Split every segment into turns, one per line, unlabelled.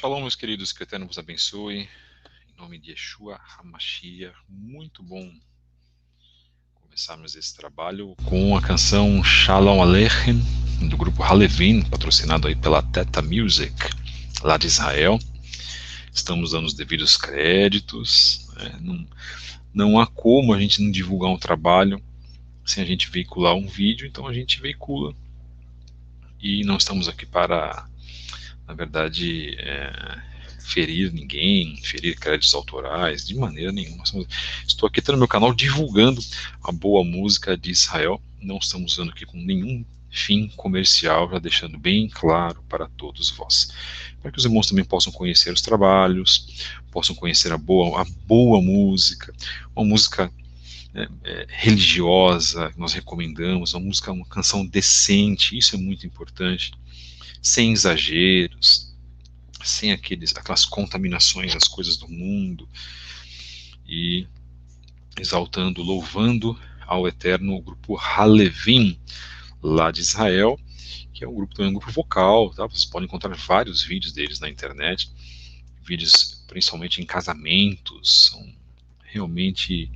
Shalom, meus queridos, que o Eterno vos abençoe. Em nome de Yeshua HaMashiach, muito bom começarmos esse trabalho com a canção Shalom Aleichem, do grupo Halevin, patrocinado aí pela Theta Music, lá de Israel. Estamos dando os devidos créditos. Não há como a gente não divulgar um trabalho sem a gente veicular um vídeo, então a gente veicula. E não estamos aqui para, na verdade, ferir ninguém, ferir créditos autorais, de maneira nenhuma. Estou aqui no meu canal divulgando a boa música de Israel. Não estamos usando aqui com nenhum fim comercial, já deixando bem claro para todos vós. Para que os irmãos também possam conhecer os trabalhos, possam conhecer a boa música, uma música religiosa, que nós recomendamos, uma canção decente, isso é muito importante, sem exageros, sem aquelas contaminações das coisas do mundo, e exaltando, louvando ao Eterno o grupo Halevim, lá de Israel, que é um grupo, também um grupo vocal, tá? Vocês podem encontrar vários vídeos deles na internet, vídeos principalmente em casamentos, são realmente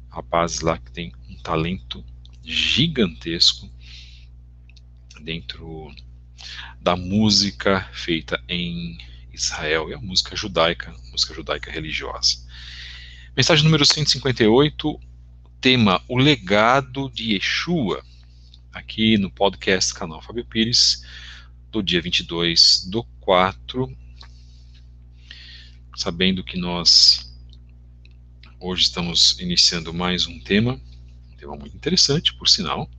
rapazes lá que têm um talento gigantesco dentro da música feita em Israel, e a música judaica religiosa. Mensagem número 158, tema O Legado de Yeshua, aqui no podcast canal Fábio Pires, do dia 22/4, sabendo que nós hoje estamos iniciando mais um tema muito interessante, por sinal,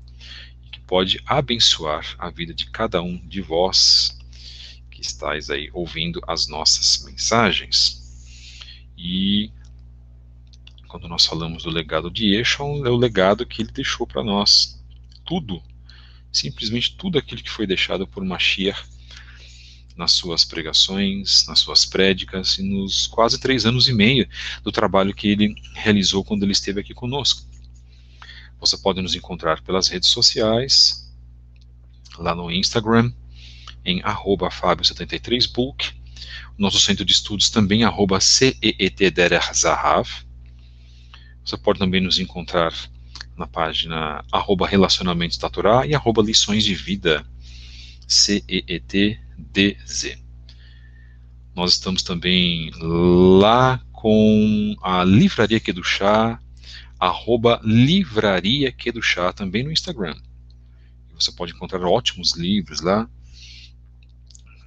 e que pode abençoar a vida de cada um de vós que estáis aí ouvindo as nossas mensagens. E quando nós falamos do legado de Yeshua, é o legado que ele deixou para nós. Tudo, simplesmente tudo aquilo que foi deixado por Mashiach nas suas pregações, nas suas prédicas e nos quase 3 anos e meio do trabalho que ele realizou quando ele esteve aqui conosco. Você pode nos encontrar pelas redes sociais, lá no Instagram, em @fabio73book, nosso centro de estudos também @CEET-Zahav. Você pode também nos encontrar na página @relacionamentos da Torá e @lições de vida, CEETDZ. Nós estamos também lá com a Livraria Kedushá, @livraria Kedushá, também no Instagram. Você pode encontrar ótimos livros lá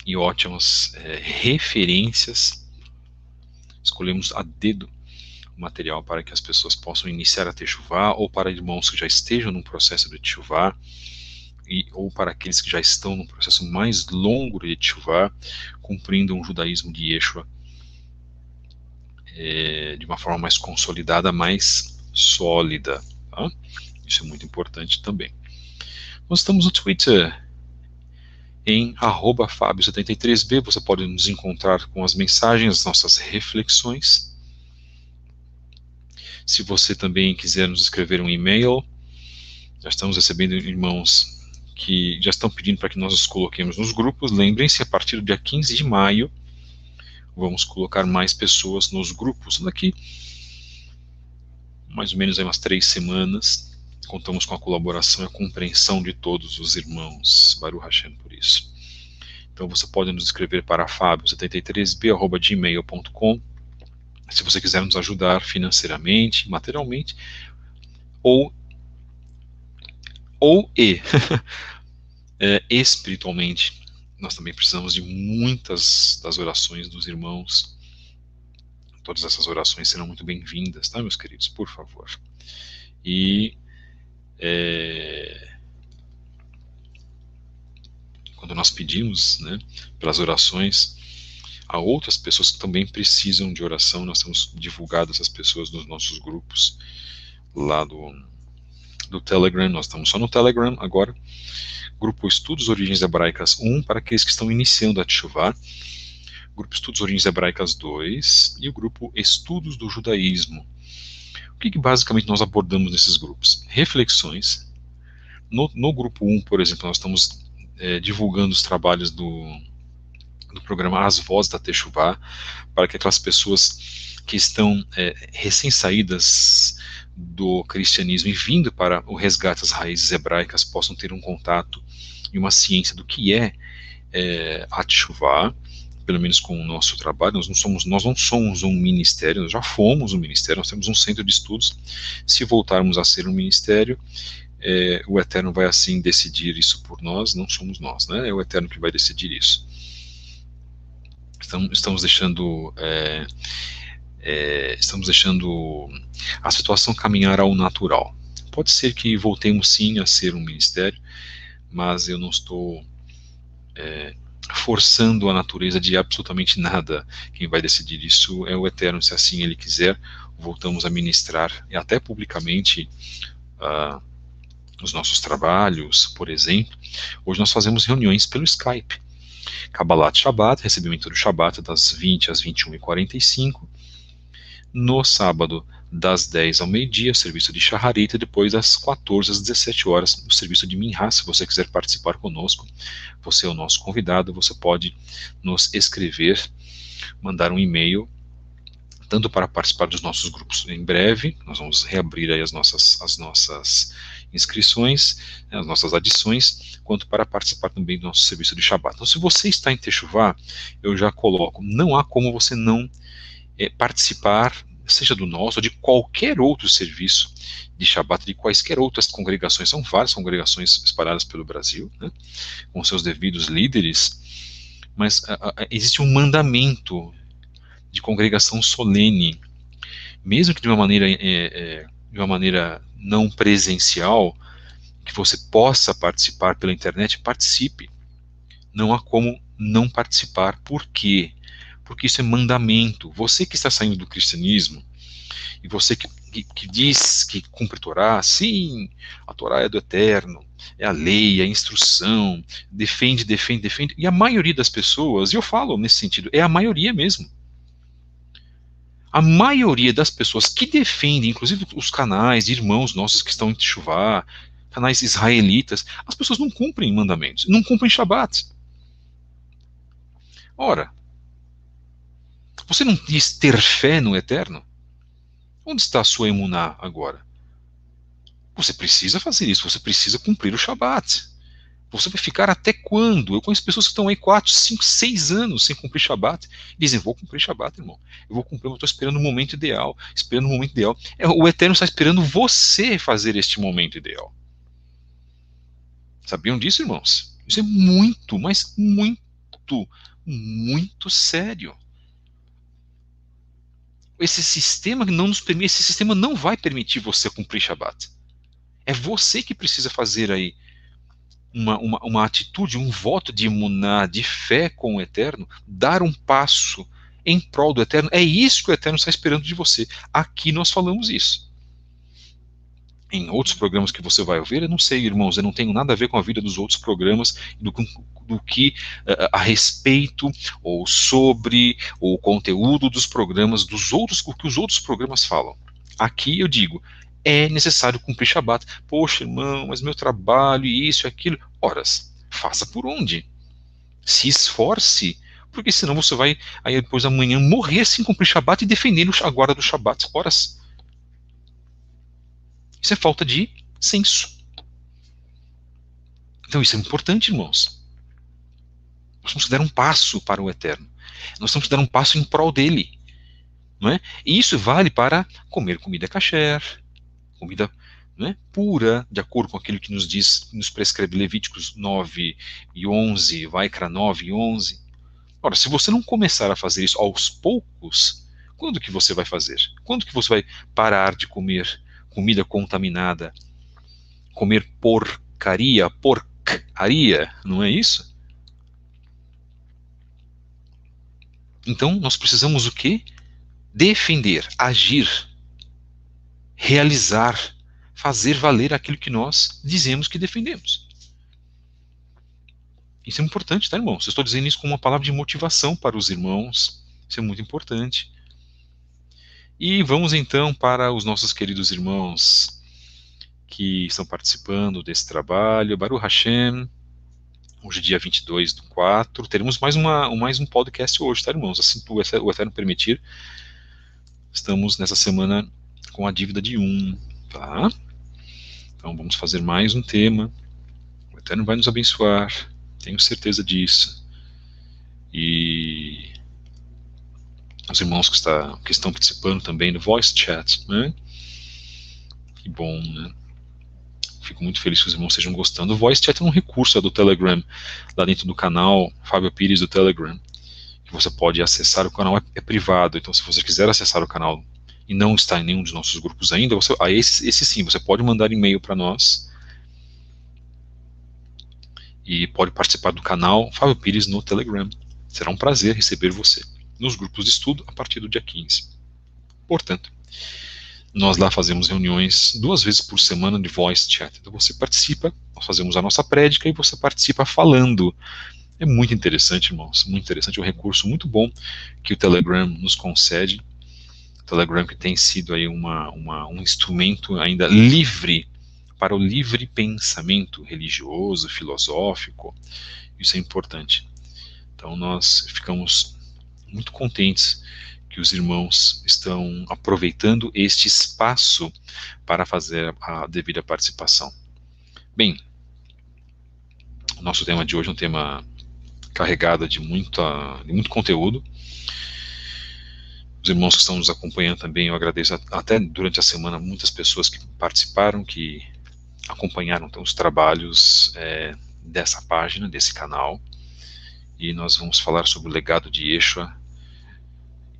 e ótimas referências. Escolhemos a dedo o material para que as pessoas possam iniciar a Teshuvá, ou para irmãos que já estejam no processo de Teshuvá, ou para aqueles que já estão no processo mais longo de Teshuvá, cumprindo um judaísmo de Yeshua de uma forma mais consolidada, mais sólida. Tá? Isso é muito importante também. Nós estamos no Twitter, em @fabio73b. Você pode nos encontrar com as mensagens, as nossas reflexões. Se você também quiser nos escrever um e-mail, já estamos recebendo irmãos que já estão pedindo para que nós os coloquemos nos grupos. Lembrem-se, a partir do dia 15 de maio, vamos colocar mais pessoas nos grupos. Daqui, mais ou menos umas 3 semanas, contamos com a colaboração e a compreensão de todos os irmãos. Baruch Hashem por isso. Então você pode nos escrever para fabio73b@gmail.com, se você quiser nos ajudar financeiramente, materialmente, ou espiritualmente. Nós também precisamos de muitas das orações dos irmãos. Todas essas orações serão muito bem-vindas, tá, meus queridos? Por favor. E quando nós pedimos, né, pelas orações, há outras pessoas que também precisam de oração. Nós temos divulgado essas pessoas nos nossos grupos lá do Telegram. Nós estamos só no Telegram agora. Grupo Estudos Origens Hebraicas 1, para aqueles que estão iniciando a Teshuvá. Grupo Estudos Origens Hebraicas 2 e o grupo Estudos do Judaísmo. O que basicamente nós abordamos nesses grupos? Reflexões. No grupo 1, por exemplo, nós estamos divulgando os trabalhos do do programa As Vozes da Techuvá, para que aquelas pessoas que estão recém-saídas do cristianismo e vindo para o resgate das raízes hebraicas possam ter um contato e uma ciência do que é a Techuvá, pelo menos com o nosso trabalho. Nós não somos um ministério, nós já fomos um ministério, nós temos um centro de estudos. Se voltarmos a ser um ministério, o Eterno vai assim decidir isso por nós, não somos nós, né? É o Eterno que vai decidir isso. Estamos deixando a situação caminhar ao natural. Pode ser que voltemos sim a ser um ministério, mas eu não estou forçando a natureza de absolutamente nada. Quem vai decidir isso é o Eterno, se assim Ele quiser. Voltamos a ministrar, e até publicamente, os nossos trabalhos, por exemplo. Hoje nós fazemos reuniões pelo Skype. Kabbalat Shabbat, recebimento do Shabbat das 20 às 21h45. No sábado, das 10 ao meio-dia, o serviço de Shaharita, e depois das 14 às 17 horas, o serviço de Minhá. Se você quiser participar conosco, você é o nosso convidado, você pode nos escrever, mandar um e-mail, tanto para participar dos nossos grupos. Em breve, nós vamos reabrir aí as nossas inscrições, as nossas adições, quanto para participar também do nosso serviço de Shabbat. Então, se você está em Techuvá, eu já coloco, não há como você não participar, seja do nosso ou de qualquer outro serviço de Shabbat, de quaisquer outras congregações. São várias congregações espalhadas pelo Brasil, né, com seus devidos líderes, mas existe um mandamento de congregação solene, mesmo que de uma maneira não presencial, que você possa participar pela internet, participe. Não há como não participar. Por quê? Porque isso é mandamento. Você que está saindo do cristianismo, e você que diz que cumpre a Torá, sim, a Torá é do Eterno, é a lei, é a instrução, defende, e a maioria das pessoas, e eu falo nesse sentido, é a maioria mesmo. A maioria das pessoas que defendem, inclusive os canais de irmãos nossos que estão em Techuvá, canais israelitas, as pessoas não cumprem mandamentos, não cumprem Shabat. Ora, você não diz ter fé no Eterno? Onde está a sua emuná agora? Você precisa fazer isso, você precisa cumprir o Shabat. Você vai ficar até quando? Eu conheço pessoas que estão aí 4, 5, 6 anos sem cumprir Shabat. Dizem, vou cumprir Shabat, irmão. Eu vou cumprir, eu estou esperando o momento ideal. Esperando o momento ideal. O Eterno está esperando você fazer este momento ideal. Sabiam disso, irmãos? Isso é muito, mas muito, muito sério. Esse sistema não nos permite, esse sistema não vai permitir você cumprir Shabat. É você que precisa fazer aí uma atitude, um voto de emuná, de fé com o Eterno, dar um passo em prol do Eterno. É isso que o Eterno está esperando de você. Aqui nós falamos isso. Em outros programas que você vai ouvir, eu não sei, irmãos, eu não tenho nada a ver com a vida dos outros programas, do que a respeito ou sobre o conteúdo dos programas, o que os outros programas falam. Aqui eu digo, é necessário cumprir Shabat. Poxa, irmão, mas meu trabalho, isso e aquilo. Horas, faça por onde? Se esforce, porque senão você vai, aí depois amanhã, morrer sem cumprir Shabat e defender a guarda do Shabat. Horas. Isso é falta de senso. Então isso é importante, irmãos. Nós temos que dar um passo para o Eterno. Nós temos que dar um passo em prol dele. Não é? E isso vale para comer comida kasher, comida, não é, pura, de acordo com aquilo que nos prescreve Levíticos 9 e 11, Vaikra 9 e 11. Ora, se você não começar a fazer isso aos poucos, quando que você vai fazer? Quando que você vai parar de comer comida contaminada, comer porcaria, não é isso? Então, nós precisamos o quê? Defender, agir, realizar, fazer valer aquilo que nós dizemos que defendemos. Isso é importante, tá, irmãos? Eu estou dizendo isso como uma palavra de motivação para os irmãos. Isso é muito importante. E vamos então para os nossos queridos irmãos que estão participando desse trabalho. Baruch Hashem, Hoje, dia 22/4, teremos mais um podcast hoje, tá, irmãos? Assim o Eterno permitir, estamos nessa semana com a dívida de 1, tá? Então vamos fazer mais um tema. O Eterno vai nos abençoar, tenho certeza disso. E os irmãos que estão participando também do Voice Chat, né? Que bom, né? Fico muito feliz que os irmãos estejam gostando. O Voice Chat é um recurso do Telegram, lá dentro do canal Fábio Pires do Telegram, que você pode acessar. O canal é privado, então se você quiser acessar o canal e não está em nenhum dos nossos grupos ainda, esse sim, você pode mandar e-mail para nós e pode participar do canal Fábio Pires no Telegram. Será um prazer receber você nos grupos de estudo a partir do dia 15. Portanto, nós lá fazemos reuniões 2 vezes por semana de voice chat. Então você participa, nós fazemos a nossa prédica e você participa falando. É muito interessante, irmãos, muito interessante, é um recurso muito bom que o Telegram nos concede. O Telegram que tem sido aí um instrumento ainda livre para o livre pensamento religioso, filosófico. Isso é importante. Então nós ficamos muito contentes que os irmãos estão aproveitando este espaço para fazer a devida participação. Bem, o nosso tema de hoje é um tema carregado de muito conteúdo. Os irmãos que estão nos acompanhando também, eu agradeço até durante a semana muitas pessoas que participaram, que acompanharam então, os trabalhos dessa página, desse canal. E nós vamos falar sobre o legado de Yeshua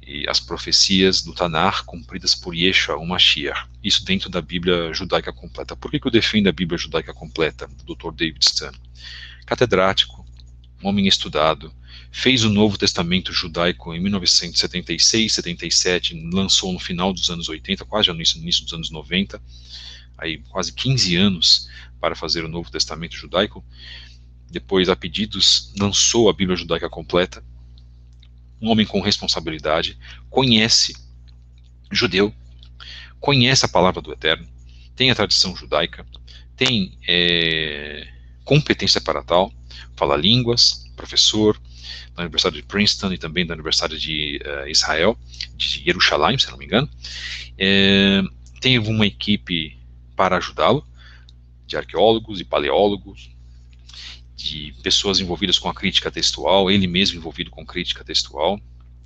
e as profecias do Tanar cumpridas por Yeshua, o Mashiach. Isso dentro da Bíblia Judaica Completa. Por que eu defendo a Bíblia Judaica Completa, do Dr. David Stern? Catedrático, homem estudado, fez o Novo Testamento Judaico em 1976, 77, lançou no final dos anos 80, quase no início dos anos 90, aí quase 15 anos para fazer o Novo Testamento Judaico. Depois, a pedidos, lançou a Bíblia Judaica Completa. Um homem com responsabilidade, conhece judeu, conhece a palavra do Eterno, tem a tradição judaica, tem competência para tal, fala línguas, professor da Universidade de Princeton e também da Universidade de Israel, de Jerusalém, se não me engano. Tem uma equipe para ajudá-lo, de arqueólogos e paleólogos, de pessoas envolvidas com a crítica textual, ele mesmo envolvido com crítica textual,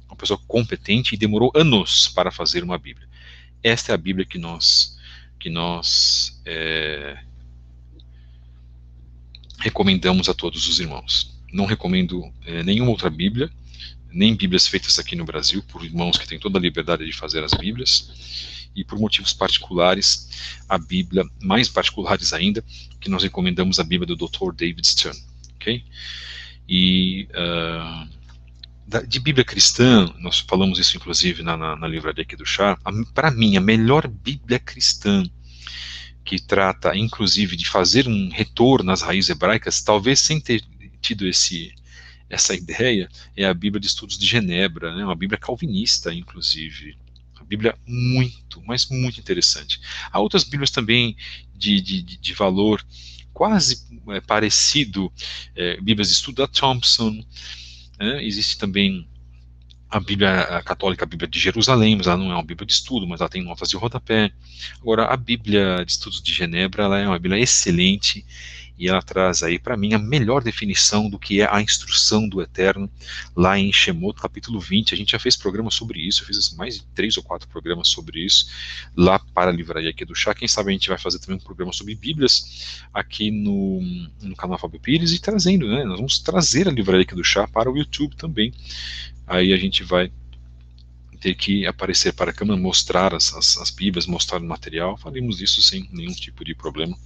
uma pessoa competente e demorou anos para fazer uma Bíblia. Esta é a Bíblia que nós recomendamos a todos os irmãos. Não recomendo nenhuma outra Bíblia, nem Bíblias feitas aqui no Brasil, por irmãos que têm toda a liberdade de fazer as Bíblias, e por motivos particulares, a Bíblia, mais particulares ainda, que nós recomendamos a Bíblia do Dr. David Stern, ok? E de Bíblia cristã, nós falamos isso inclusive na livraria aqui do Chá, para mim a melhor Bíblia cristã, que trata inclusive de fazer um retorno às raízes hebraicas, talvez sem ter tido essa ideia, é a Bíblia de Estudos de Genebra, né? Uma Bíblia calvinista inclusive. Bíblia muito, mas muito interessante. Há outras Bíblias também de valor quase parecido, Bíblias de estudo da Thompson, existe também a Bíblia católica, a Bíblia de Jerusalém, mas ela não é uma Bíblia de estudo, mas ela tem notas de rodapé. Agora, a Bíblia de Estudos de Genebra, ela é uma Bíblia excelente, e ela traz aí para mim a melhor definição do que é a instrução do Eterno, lá em Shemot, capítulo 20, a gente já fez programa sobre isso, eu fiz mais de 3 ou 4 programas sobre isso, lá para a livraria aqui do Chá. Quem sabe a gente vai fazer também um programa sobre Bíblias, aqui no canal Fábio Pires, e trazendo, né, nós vamos trazer a livraria aqui do Chá para o YouTube também, aí a gente vai ter que aparecer para a câmera, mostrar as Bíblias, mostrar o material, faremos isso sem nenhum tipo de problema,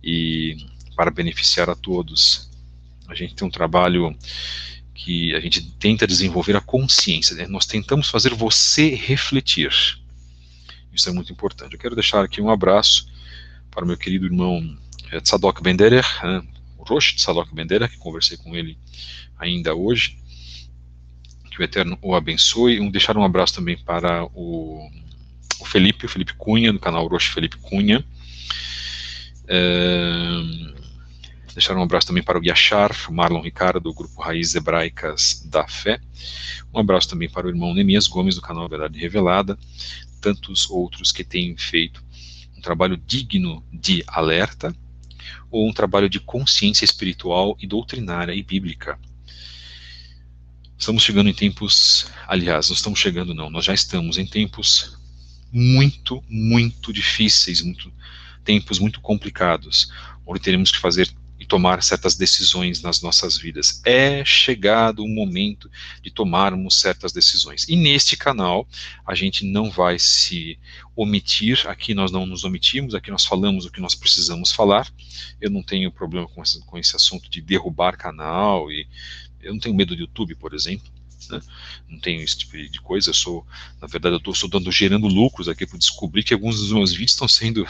e para beneficiar a todos. A gente tem um trabalho que a gente tenta desenvolver a consciência, né? Nós tentamos fazer você refletir. Isso é muito importante. Eu quero deixar aqui um abraço para o meu querido irmão Tzadok Benderer, o Rosh Tzadok Benderer, que conversei com ele ainda hoje. Que o Eterno o abençoe. Deixar um abraço também para o Felipe Cunha, do canal Rosh Felipe Cunha. Deixar um abraço também para o Yashar, Marlon Ricardo, do grupo Raízes Hebraicas da Fé. Um abraço também para o irmão Neemias Gomes, do canal Verdade Revelada. Tantos outros que têm feito um trabalho digno de alerta, ou um trabalho de consciência espiritual e doutrinária e bíblica. Estamos chegando em tempos, aliás, não estamos chegando não, nós já estamos em tempos muito, muito difíceis, tempos muito complicados, onde teremos que fazer e tomar certas decisões nas nossas vidas. É chegado o momento de tomarmos certas decisões. E neste canal, a gente não vai se omitir, aqui nós não nos omitimos, aqui nós falamos o que nós precisamos falar. Eu não tenho problema com esse assunto de derrubar canal, e eu não tenho medo do YouTube, por exemplo. Né? Não tenho esse tipo de coisa. Na verdade, eu estou gerando lucros aqui por descobrir que alguns dos meus vídeos estão sendo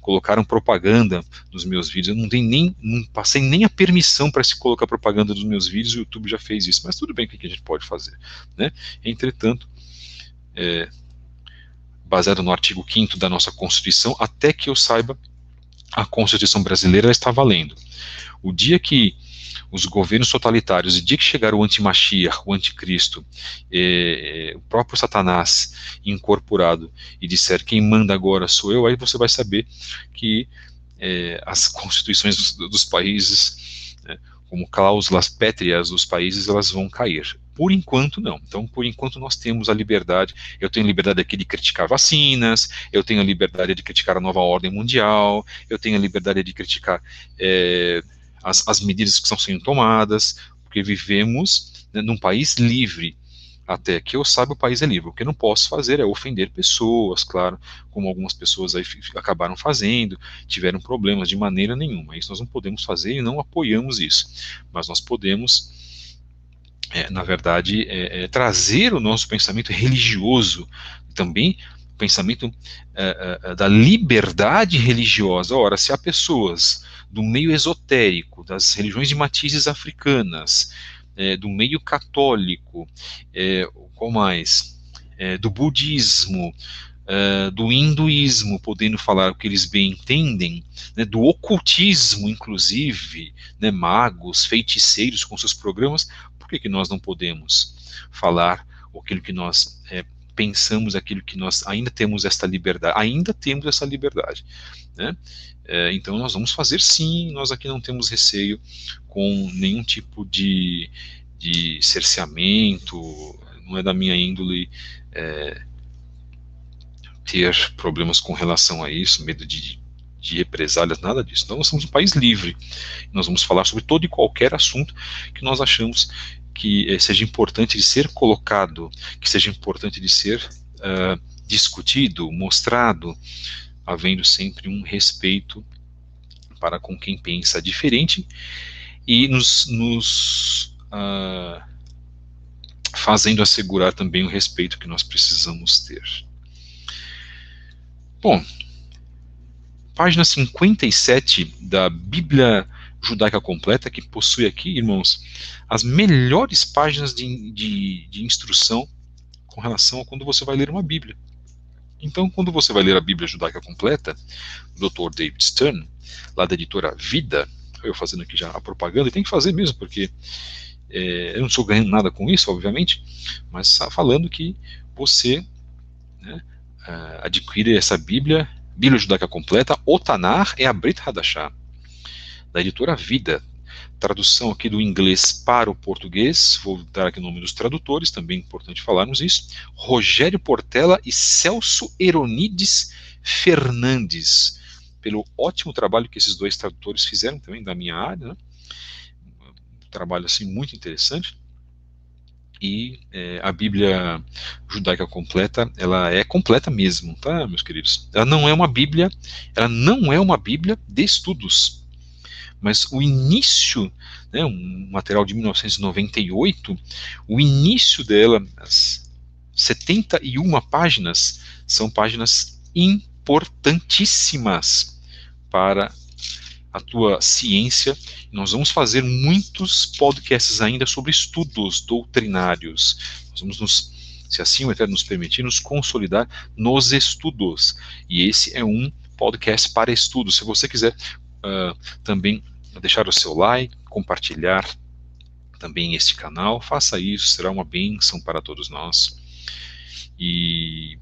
colocaram propaganda nos meus vídeos. Eu não passei nem a permissão para se colocar propaganda nos meus vídeos. O YouTube já fez isso, mas tudo bem, o que a gente pode fazer, né? Entretanto, baseado no artigo 5º da nossa Constituição, até que eu saiba, a Constituição brasileira está valendo. O dia que os governos totalitários, o dia que chegar o anti-Mashiach, o anticristo, o próprio Satanás incorporado, e disser quem manda agora sou eu, aí você vai saber que as constituições dos países, né, como cláusulas pétreas dos países, elas vão cair. Por enquanto, não. Então, por enquanto, nós temos a liberdade. Eu tenho a liberdade aqui de criticar vacinas, eu tenho a liberdade de criticar a nova ordem mundial, eu tenho a liberdade de criticar as medidas que estão sendo tomadas, porque vivemos, né, num país livre. Até que eu saiba, o país é livre. O que eu não posso fazer é ofender pessoas, claro, como algumas pessoas aí acabaram fazendo, tiveram problemas de maneira nenhuma. Isso nós não podemos fazer e não apoiamos isso. Mas nós podemos, na verdade, trazer o nosso pensamento religioso, também o pensamento da liberdade religiosa. Ora, se há pessoas do meio esotérico, das religiões de matizes africanas, do meio católico, qual mais? Do budismo, do hinduísmo, podendo falar o que eles bem entendem, né, do ocultismo, inclusive, né, magos, feiticeiros com seus programas, por que nós não podemos falar aquilo que nós pensamos, aquilo que nós ainda temos esta liberdade, né? Então nós vamos fazer sim, nós aqui não temos receio com nenhum tipo de cerceamento, não é da minha índole ter problemas com relação a isso, medo de represálias, nada disso. Então nós somos um país livre, nós vamos falar sobre todo e qualquer assunto que nós achamos que seja importante de ser colocado, que seja importante de ser discutido, mostrado, havendo sempre um respeito para com quem pensa diferente e nos fazendo assegurar também o respeito que nós precisamos ter. Bom, página 57 da Bíblia Judaica Completa, que possui aqui, irmãos, as melhores páginas de instrução com relação a quando você vai ler uma Bíblia. Então, quando você vai ler a Bíblia Judaica Completa, do Dr. David Stern, lá da editora Vida, eu fazendo aqui já a propaganda, e tem que fazer mesmo, porque eu não estou ganhando nada com isso, obviamente, mas falando que você, né, adquire essa Bíblia Judaica Completa, o Tanar é a Brit Hadashah, da editora Vida, tradução aqui do inglês para o português, vou dar aqui o nome dos tradutores, também é importante falarmos isso, Rogério Portela e Celso Eronides Fernandes, pelo ótimo trabalho que esses dois tradutores fizeram também da minha área, né? Um trabalho assim muito interessante. E a Bíblia Judaica Completa, ela é completa mesmo, tá, meus queridos? Ela não é uma Bíblia de estudos. Mas o início, né, um material de 1998, o início dela, as 71 páginas, são páginas importantíssimas para a tua ciência. Nós vamos fazer muitos podcasts ainda sobre estudos doutrinários. Nós vamos se assim o Eterno nos permitir, nos consolidar nos estudos. E esse é um podcast para estudos. Se você quiser também deixar o seu like, compartilhar também este canal. Faça isso, será uma bênção para todos nós. E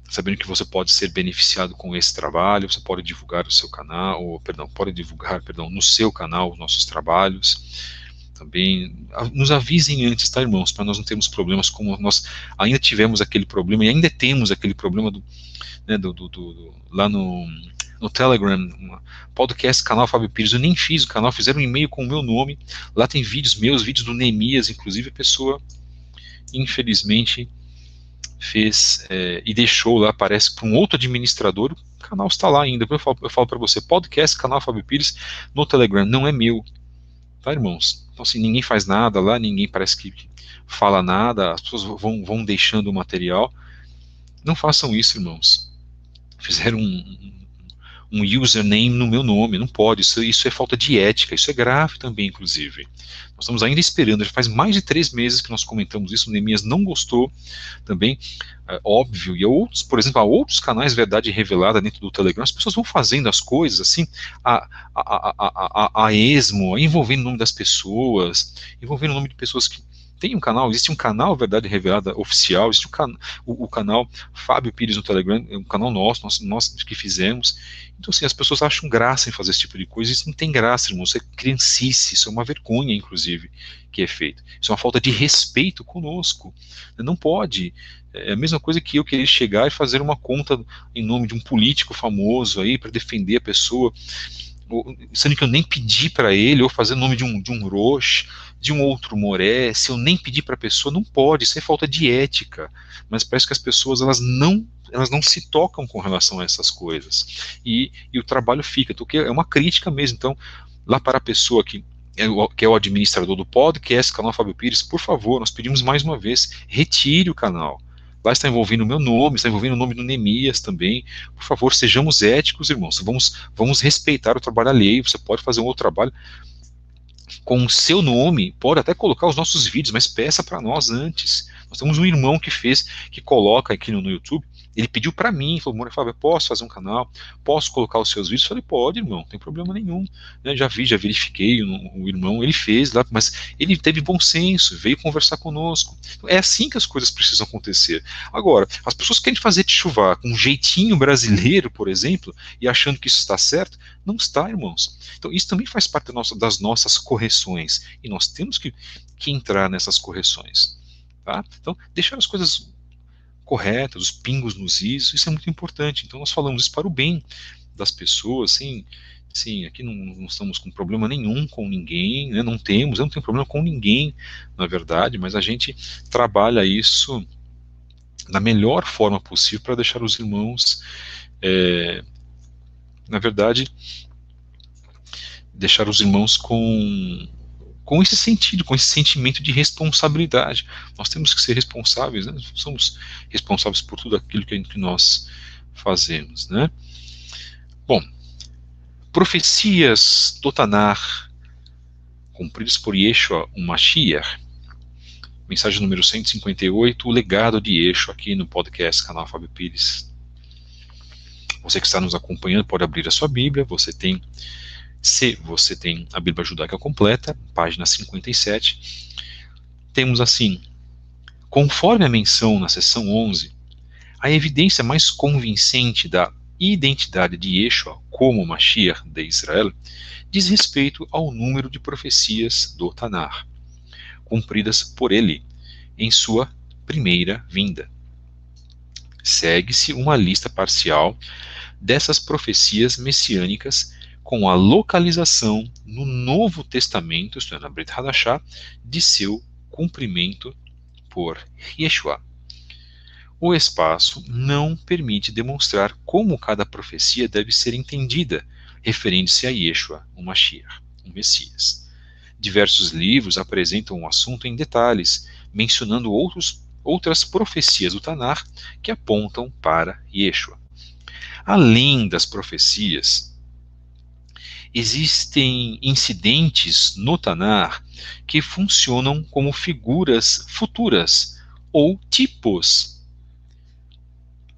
sabendo que você pode ser beneficiado com esse trabalho, você pode divulgar o seu canal, pode divulgar, no seu canal os nossos trabalhos. Também nos avisem antes, tá, irmãos, para nós não termos problemas como nós ainda tivemos aquele problema e ainda temos aquele problema lá no Telegram, podcast canal Fábio Pires. Eu nem fiz o canal, fizeram um e-mail com o meu nome. Lá tem vídeos meus, vídeos do Neemias, inclusive a pessoa, infelizmente, fez e deixou lá, parece, para um outro administrador. O canal está lá ainda. Eu falo para você, podcast canal Fábio Pires no Telegram, não é meu, tá, irmãos? Então, assim, ninguém faz nada lá, ninguém parece que fala nada, as pessoas vão deixando o material. Não façam isso, irmãos. Fizeram um username no meu nome, não pode, isso é falta de ética, isso é grave também, inclusive. Nós estamos ainda esperando, já faz mais de 3 meses que nós comentamos isso, o Neemias não gostou também, óbvio, e outros, por exemplo, há outros canais Verdade Revelada dentro do Telegram, as pessoas vão fazendo as coisas assim, a esmo, envolvendo o nome das pessoas, envolvendo o nome de pessoas que tem um canal, existe um canal Verdade Revelada oficial, existe o canal Fábio Pires no Telegram, é um canal nós que fizemos. Então, assim, as pessoas acham graça em fazer esse tipo de coisa. Isso não tem graça, irmão. Isso é criancice, isso é uma vergonha, inclusive, que é feito. Isso é uma falta de respeito conosco. Não pode. É a mesma coisa que eu querer chegar e fazer uma conta em nome de um político famoso aí para defender a pessoa, sendo que eu nem pedi para ele, ou fazer o nome de um Roche, de um outro Moré, se eu nem pedi para a pessoa, não pode, isso é falta de ética. Mas parece que as pessoas elas não se tocam com relação a essas coisas. E o trabalho fica, porque é uma crítica mesmo. Então, lá para a pessoa que é o administrador do podcast, canal Fábio Pires, por favor, nós pedimos mais uma vez, retire o canal. Lá está envolvendo o meu nome, está envolvendo o nome do Neemias também. Por favor, sejamos éticos, irmãos. Vamos respeitar o trabalho alheio. Você pode fazer um outro trabalho com o seu nome, pode até colocar os nossos vídeos, mas peça para nós antes. Nós temos um irmão que coloca aqui no YouTube. Ele pediu para mim, falou, Fábio, posso fazer um canal? Posso colocar os seus vídeos? Eu falei, pode, irmão, não tem problema nenhum. Já verifiquei, o irmão, ele fez lá, mas ele teve bom senso, veio conversar conosco. É assim que as coisas precisam acontecer. Agora, as pessoas querem fazer tchuvá com um jeitinho brasileiro, por exemplo, e achando que isso está certo, não está, irmãos. Então, isso também faz parte das nossas correções, e nós temos que entrar nessas correções. Tá? Então, deixar as coisas corretas, os pingos nos is, isso é muito importante. Então nós falamos isso para o bem das pessoas, sim, aqui não estamos com problema nenhum com ninguém, né? Eu não tenho problema com ninguém, na verdade, mas a gente trabalha isso da melhor forma possível para deixar os irmãos, na verdade, deixar os irmãos com esse sentido, com esse sentimento de responsabilidade. Nós temos que ser responsáveis, né? Somos responsáveis por tudo aquilo que nós fazemos, né? Bom, profecias do Tanar cumpridas por Yeshua, o Mashiach. Mensagem número 158, o legado de Yeshua, aqui no podcast canal Fábio Pires. Você que está nos acompanhando pode abrir a sua Bíblia, se você tem a Bíblia Judaica completa, página 57, temos assim, conforme a menção na seção 11, a evidência mais convincente da identidade de Yeshua como Mashiach de Israel diz respeito ao número de profecias do Tanar, cumpridas por ele em sua primeira vinda. Segue-se uma lista parcial dessas profecias messiânicas com a localização no Novo Testamento, isto é, na Brit Hadashah, de seu cumprimento por Yeshua. O espaço não permite demonstrar como cada profecia deve ser entendida, referindo-se a Yeshua, o Mashiach, o Messias. Diversos livros apresentam o assunto em detalhes, mencionando outras profecias do Tanar que apontam para Yeshua. Além das profecias, existem incidentes no Tanar que funcionam como figuras futuras ou tipos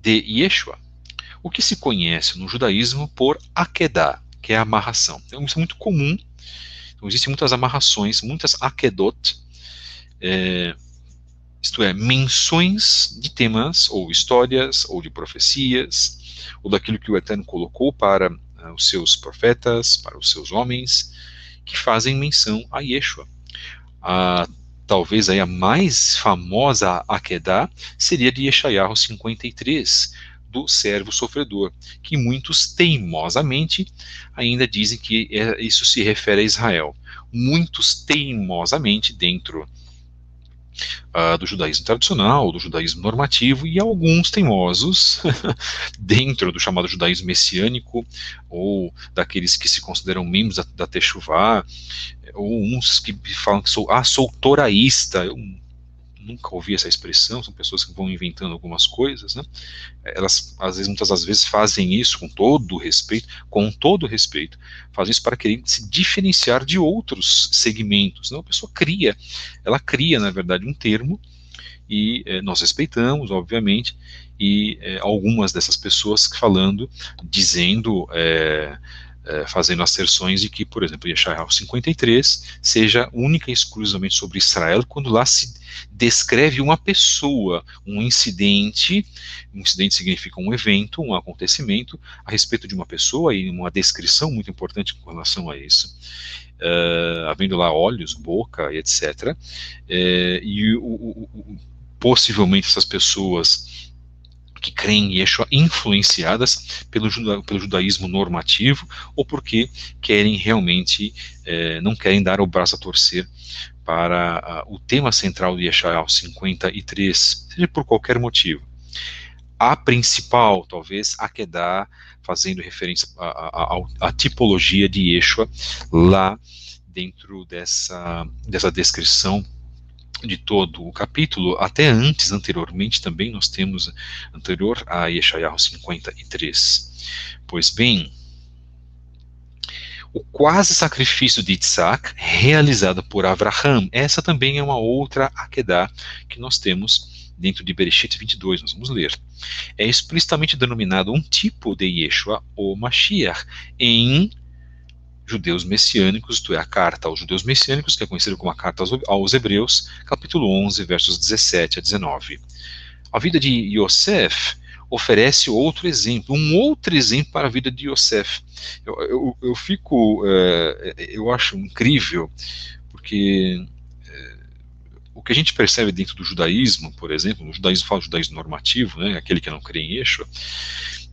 de Yeshua, o que se conhece no judaísmo por Akedah, que é a amarração. Então, isso é muito comum. Então, existem muitas amarrações, muitas akedot, isto é, menções de temas, ou histórias, ou de profecias, ou daquilo que o Eterno colocou para os seus profetas, para os seus homens, que fazem menção a Yeshua. Talvez aí a mais famosa Akedah seria de Yeshayahu 53, do servo sofredor, que muitos teimosamente ainda dizem que isso se refere a Israel. Muitos teimosamente dentro do judaísmo tradicional, do judaísmo normativo, e alguns teimosos dentro do chamado judaísmo messiânico, ou daqueles que se consideram membros da Teshuvá, ou uns que falam que sou toraísta. Eu nunca ouvi essa expressão, são pessoas que vão inventando algumas coisas, né? Elas, muitas das vezes, fazem isso com todo respeito, fazem isso para querer se diferenciar de outros segmentos, né? A pessoa ela cria, na verdade, um termo, e nós respeitamos, obviamente, e algumas dessas pessoas dizendo, fazendo asserções de que, por exemplo, Yeshayahu 53 seja única e exclusivamente sobre Israel, quando lá se descreve uma pessoa, um incidente significa um evento, um acontecimento, a respeito de uma pessoa, e uma descrição muito importante com relação a isso. Havendo lá olhos, boca, etc. Possivelmente essas pessoas que creem em Yeshua influenciadas pelo judaísmo normativo, ou porque querem realmente, não querem dar o braço a torcer para o tema central de Yeshayahu 53, seja por qualquer motivo. A principal, talvez, Akedah, fazendo referência à tipologia de Yeshua, lá dentro dessa descrição de todo o capítulo, até anteriormente também nós temos, anterior a Yeshayahu 53. Pois bem, o quase sacrifício de Isaac, realizado por Avraham, essa também é uma outra Akedah que nós temos dentro de Bereshit 22, nós vamos ler. É explicitamente denominado um tipo de Yeshua, ou Mashiach, em judeus messiânicos, isto é, a carta aos judeus messiânicos, que é conhecida como a carta aos Hebreus, capítulo 11, versos 17 a 19. A vida de Yosef oferece outro exemplo, um outro exemplo para a vida de Yosef. Eu acho incrível, porque o que a gente percebe dentro do judaísmo, por exemplo, no judaísmo fala judaísmo normativo, né, aquele que não crê em Yeshua,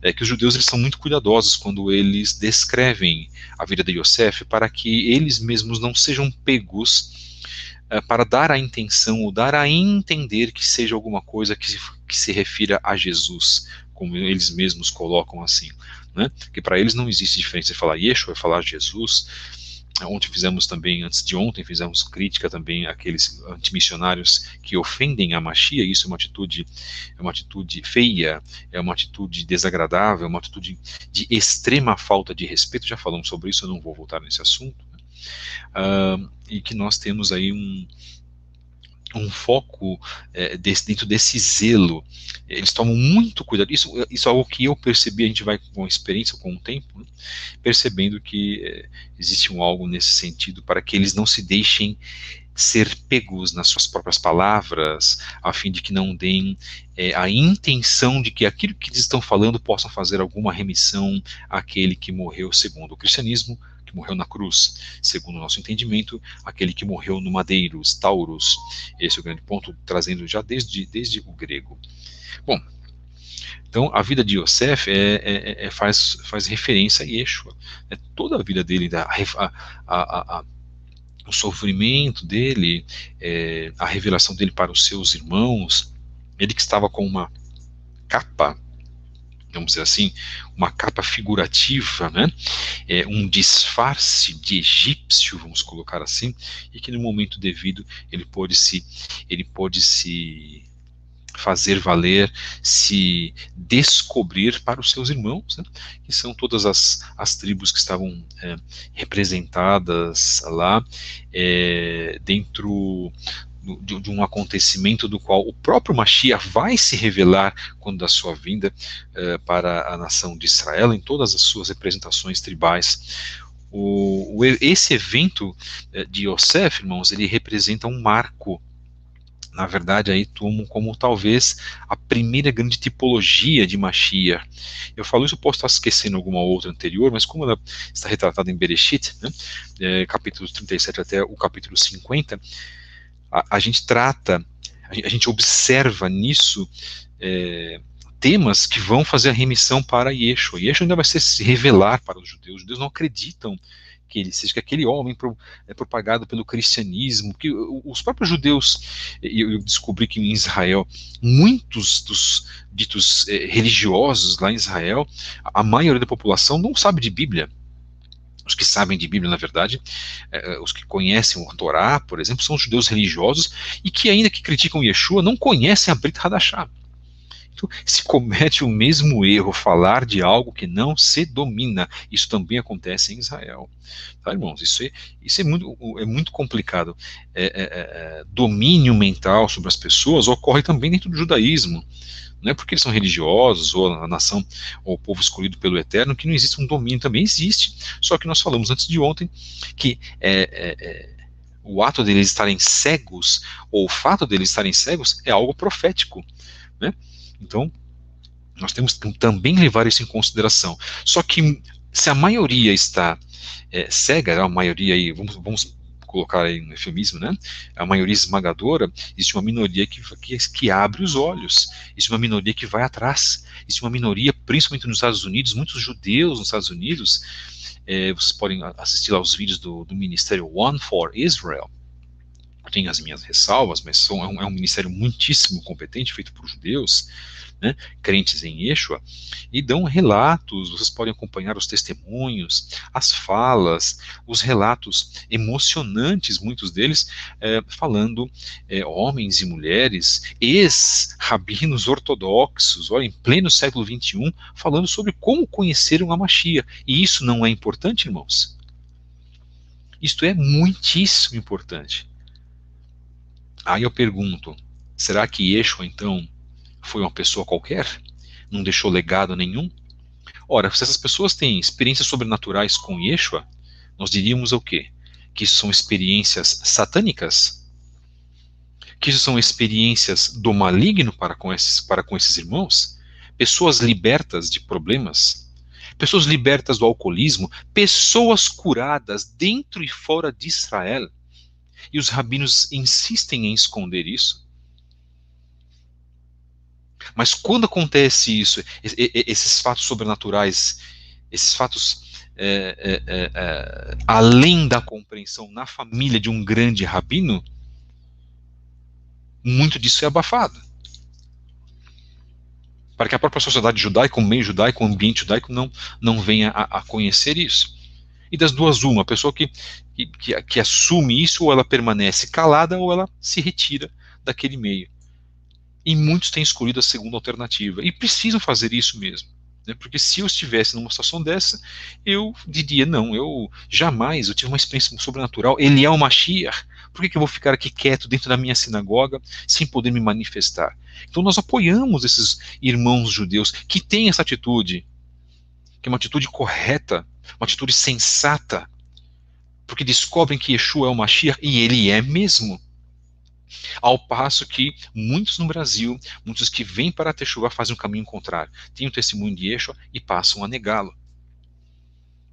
é que os judeus eles são muito cuidadosos quando eles descrevem a vida de Yosef, para que eles mesmos não sejam pegos para dar a intenção ou dar a entender que seja alguma coisa que se refira a Jesus, como eles mesmos colocam assim, né? Que para eles não existe diferença de falar Yeshua e falar Jesus. Antes de ontem, fizemos crítica também àqueles antimissionários que ofendem a Mashiach. Isso é uma atitude feia, é uma atitude desagradável, é uma atitude de extrema falta de respeito. Já falamos sobre isso, eu não vou voltar nesse assunto. E que nós temos aí um foco dentro desse zelo. Eles tomam muito cuidado. Isso é algo que eu percebi, a gente vai com a experiência, com o tempo, né, percebendo que existe algo nesse sentido, para que eles não se deixem ser pegos nas suas próprias palavras, a fim de que não deem a intenção de que aquilo que eles estão falando possam fazer alguma remissão àquele que morreu segundo o cristianismo, que morreu na cruz, segundo o nosso entendimento, aquele que morreu no madeiro, os tauros. Esse é o grande ponto, trazendo já desde o grego. Bom, então a vida de Yosef faz referência a Yeshua. Toda a vida dele, o sofrimento dele, a revelação dele para os seus irmãos, ele que estava com uma capa, vamos dizer assim, uma capa figurativa, né? Um disfarce de egípcio, vamos colocar assim, e que no momento devido ele pôde se fazer valer, se descobrir para os seus irmãos, né? Que são todas as tribos que estavam de um acontecimento do qual o próprio Mashiach vai se revelar quando da sua vinda para a nação de Israel, em todas as suas representações tribais. Esse evento de Yosef, irmãos, ele representa um marco. Na verdade, aí tomo como talvez a primeira grande tipologia de Mashiach. Eu falo isso, posso estar esquecendo alguma outra anterior, mas como ela está retratada em Bereshit, né, capítulos 37 até o capítulo 50, a gente trata, a gente observa nisso temas que vão fazer a remissão para Yeshua. Yeshua ainda vai se revelar para os judeus. Os judeus não acreditam que ele seja, que aquele homem é propagado pelo cristianismo, que os próprios judeus, eu descobri que em Israel, muitos dos ditos religiosos lá em Israel, a maioria da população não sabe de Bíblia. Os que sabem de Bíblia, na verdade, os que conhecem o Torá, por exemplo, são os judeus religiosos e que, ainda que criticam Yeshua, não conhecem a Brit Hadashah. Então, se comete o mesmo erro, falar de algo que não se domina. Isso também acontece em Israel. Tá, irmãos? Isso é muito complicado. Domínio mental sobre as pessoas ocorre também dentro do judaísmo. Não é porque eles são religiosos, ou a nação, ou o povo escolhido pelo Eterno, que não existe um domínio. Também existe. Só que nós falamos antes de ontem que o ato deles estarem cegos, ou o fato deles estarem cegos, é algo profético, né? Então, nós temos que também levar isso em consideração. Só que se a maioria está cega, a maioria aí, vamos colocar aí um eufemismo, né? A maioria esmagadora, existe uma minoria que abre os olhos, existe uma minoria que vai atrás, existe uma minoria, principalmente nos Estados Unidos, muitos judeus nos Estados Unidos, vocês podem assistir aos vídeos do Ministério One for Israel. Tem as minhas ressalvas, mas é um ministério muitíssimo competente, feito por judeus, né, crentes em Yeshua, e dão relatos. Vocês podem acompanhar os testemunhos, as falas, os relatos emocionantes, muitos deles, falando, homens e mulheres, ex-rabinos ortodoxos, olha, em pleno século XXI, falando sobre como conheceram a Mashiach. E isso não é importante, irmãos? Isto é muitíssimo importante. Aí eu pergunto, será que Yeshua, então, foi uma pessoa qualquer? Não deixou legado nenhum? Ora, se essas pessoas têm experiências sobrenaturais com Yeshua, nós diríamos o quê? Que isso são experiências satânicas? Que isso são experiências do maligno para com esses irmãos? Pessoas libertas de problemas? Pessoas libertas do alcoolismo? Pessoas curadas dentro e fora de Israel? E os rabinos insistem em esconder isso. Mas quando acontece isso, esses fatos sobrenaturais, esses fatos além da compreensão na família de um grande rabino, muito disso é abafado. Para que a própria sociedade judaica, o meio judaico, o ambiente judaico não venha a conhecer isso. E das duas, uma, a pessoa que assume isso, ou ela permanece calada, ou ela se retira daquele meio. E muitos têm escolhido a segunda alternativa. E precisam fazer isso mesmo. Né? Porque se eu estivesse numa situação dessa, eu diria, não, eu tive uma experiência sobrenatural, ele é o Mashiach, por que eu vou ficar aqui quieto dentro da minha sinagoga, sem poder me manifestar? Então nós apoiamos esses irmãos judeus que têm essa atitude, que é uma atitude correta, uma atitude sensata, porque descobrem que Yeshua é o Mashiach, e ele é mesmo. Ao passo que muitos no Brasil, muitos que vêm para a Teshuvah fazem o caminho contrário, têm o testemunho de Yeshua e passam a negá-lo.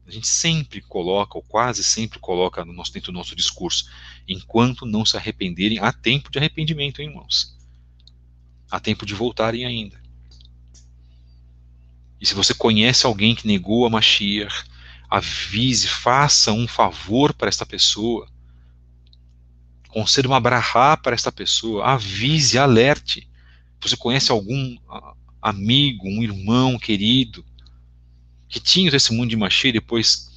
A gente sempre coloca, ou quase sempre coloca dentro do nosso discurso, enquanto não se arrependerem, há tempo de arrependimento, hein, irmãos? Há tempo de voltarem ainda. E se você conhece alguém que negou a Mashiach, avise, faça um favor para esta pessoa. Conceda uma brahá para esta pessoa, avise, alerte. Você conhece algum amigo, um irmão querido, que tinha o testemunho de Mashiach e depois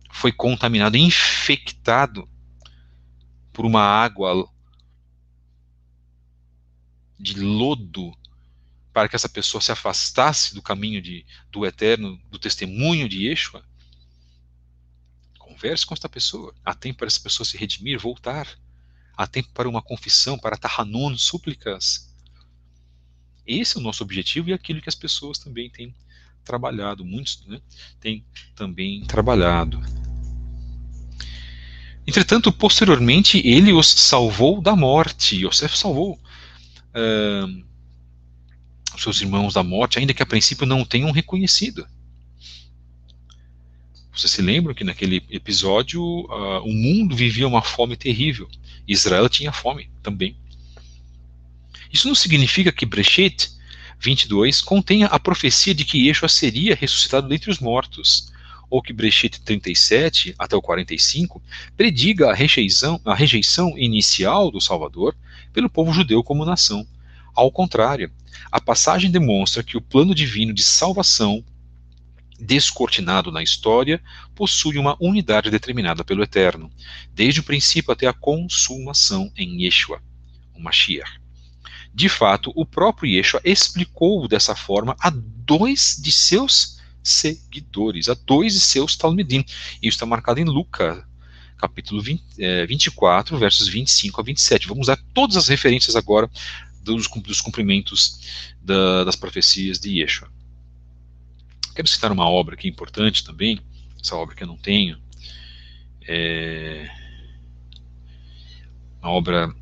foi contaminado, infectado por uma água de lodo, para que essa pessoa se afastasse do caminho do Eterno, do testemunho de Yeshua? Converse com esta pessoa. Há tempo para essa pessoa se redimir, voltar. há tempo para uma confissão, para tahanon, súplicas. Esse é o nosso objetivo e aquilo que as pessoas também têm trabalhado, muitos, né, têm também trabalhado. Entretanto, posteriormente, ele os salvou da morte. Yosef salvou os seus irmãos da morte, ainda que a princípio não tenham reconhecido. Vocês se lembram que naquele episódio o mundo vivia uma fome terrível. Israel tinha fome também. Isso não significa que Breshit 22 contenha a profecia de que Yeshua seria ressuscitado dentre os mortos, ou que Breshit 37 até o 45 prediga a rejeição inicial do Salvador pelo povo judeu como nação. Ao contrário, a passagem demonstra que o plano divino de salvação descortinado na história, possui uma unidade determinada pelo Eterno, desde o princípio até a consumação em Yeshua, o Mashiach. De fato, o próprio Yeshua explicou dessa forma a 2 de seus seguidores, a 2 de seus talmidim. Isso está marcado em Lucas, capítulo 24, versos 25 a 27. Vamos usar todas as referências agora dos cumprimentos das profecias de Yeshua. Quero citar uma obra aqui importante também, essa obra que eu não tenho, uma obra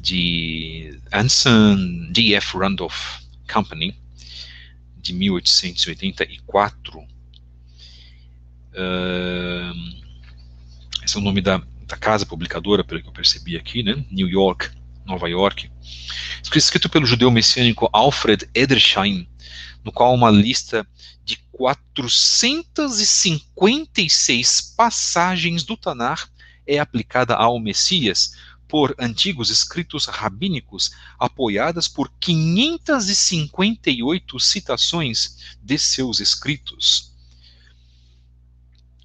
de Anson D.F. Randolph Company, de 1884. Esse é o nome da casa publicadora, pelo que eu percebi aqui, né? New York, Nova York. Escrito pelo judeu messiânico Alfred Edersheim, no qual uma lista de 456 passagens do Tanar é aplicada ao Messias por antigos escritos rabínicos, apoiadas por 558 citações de seus escritos.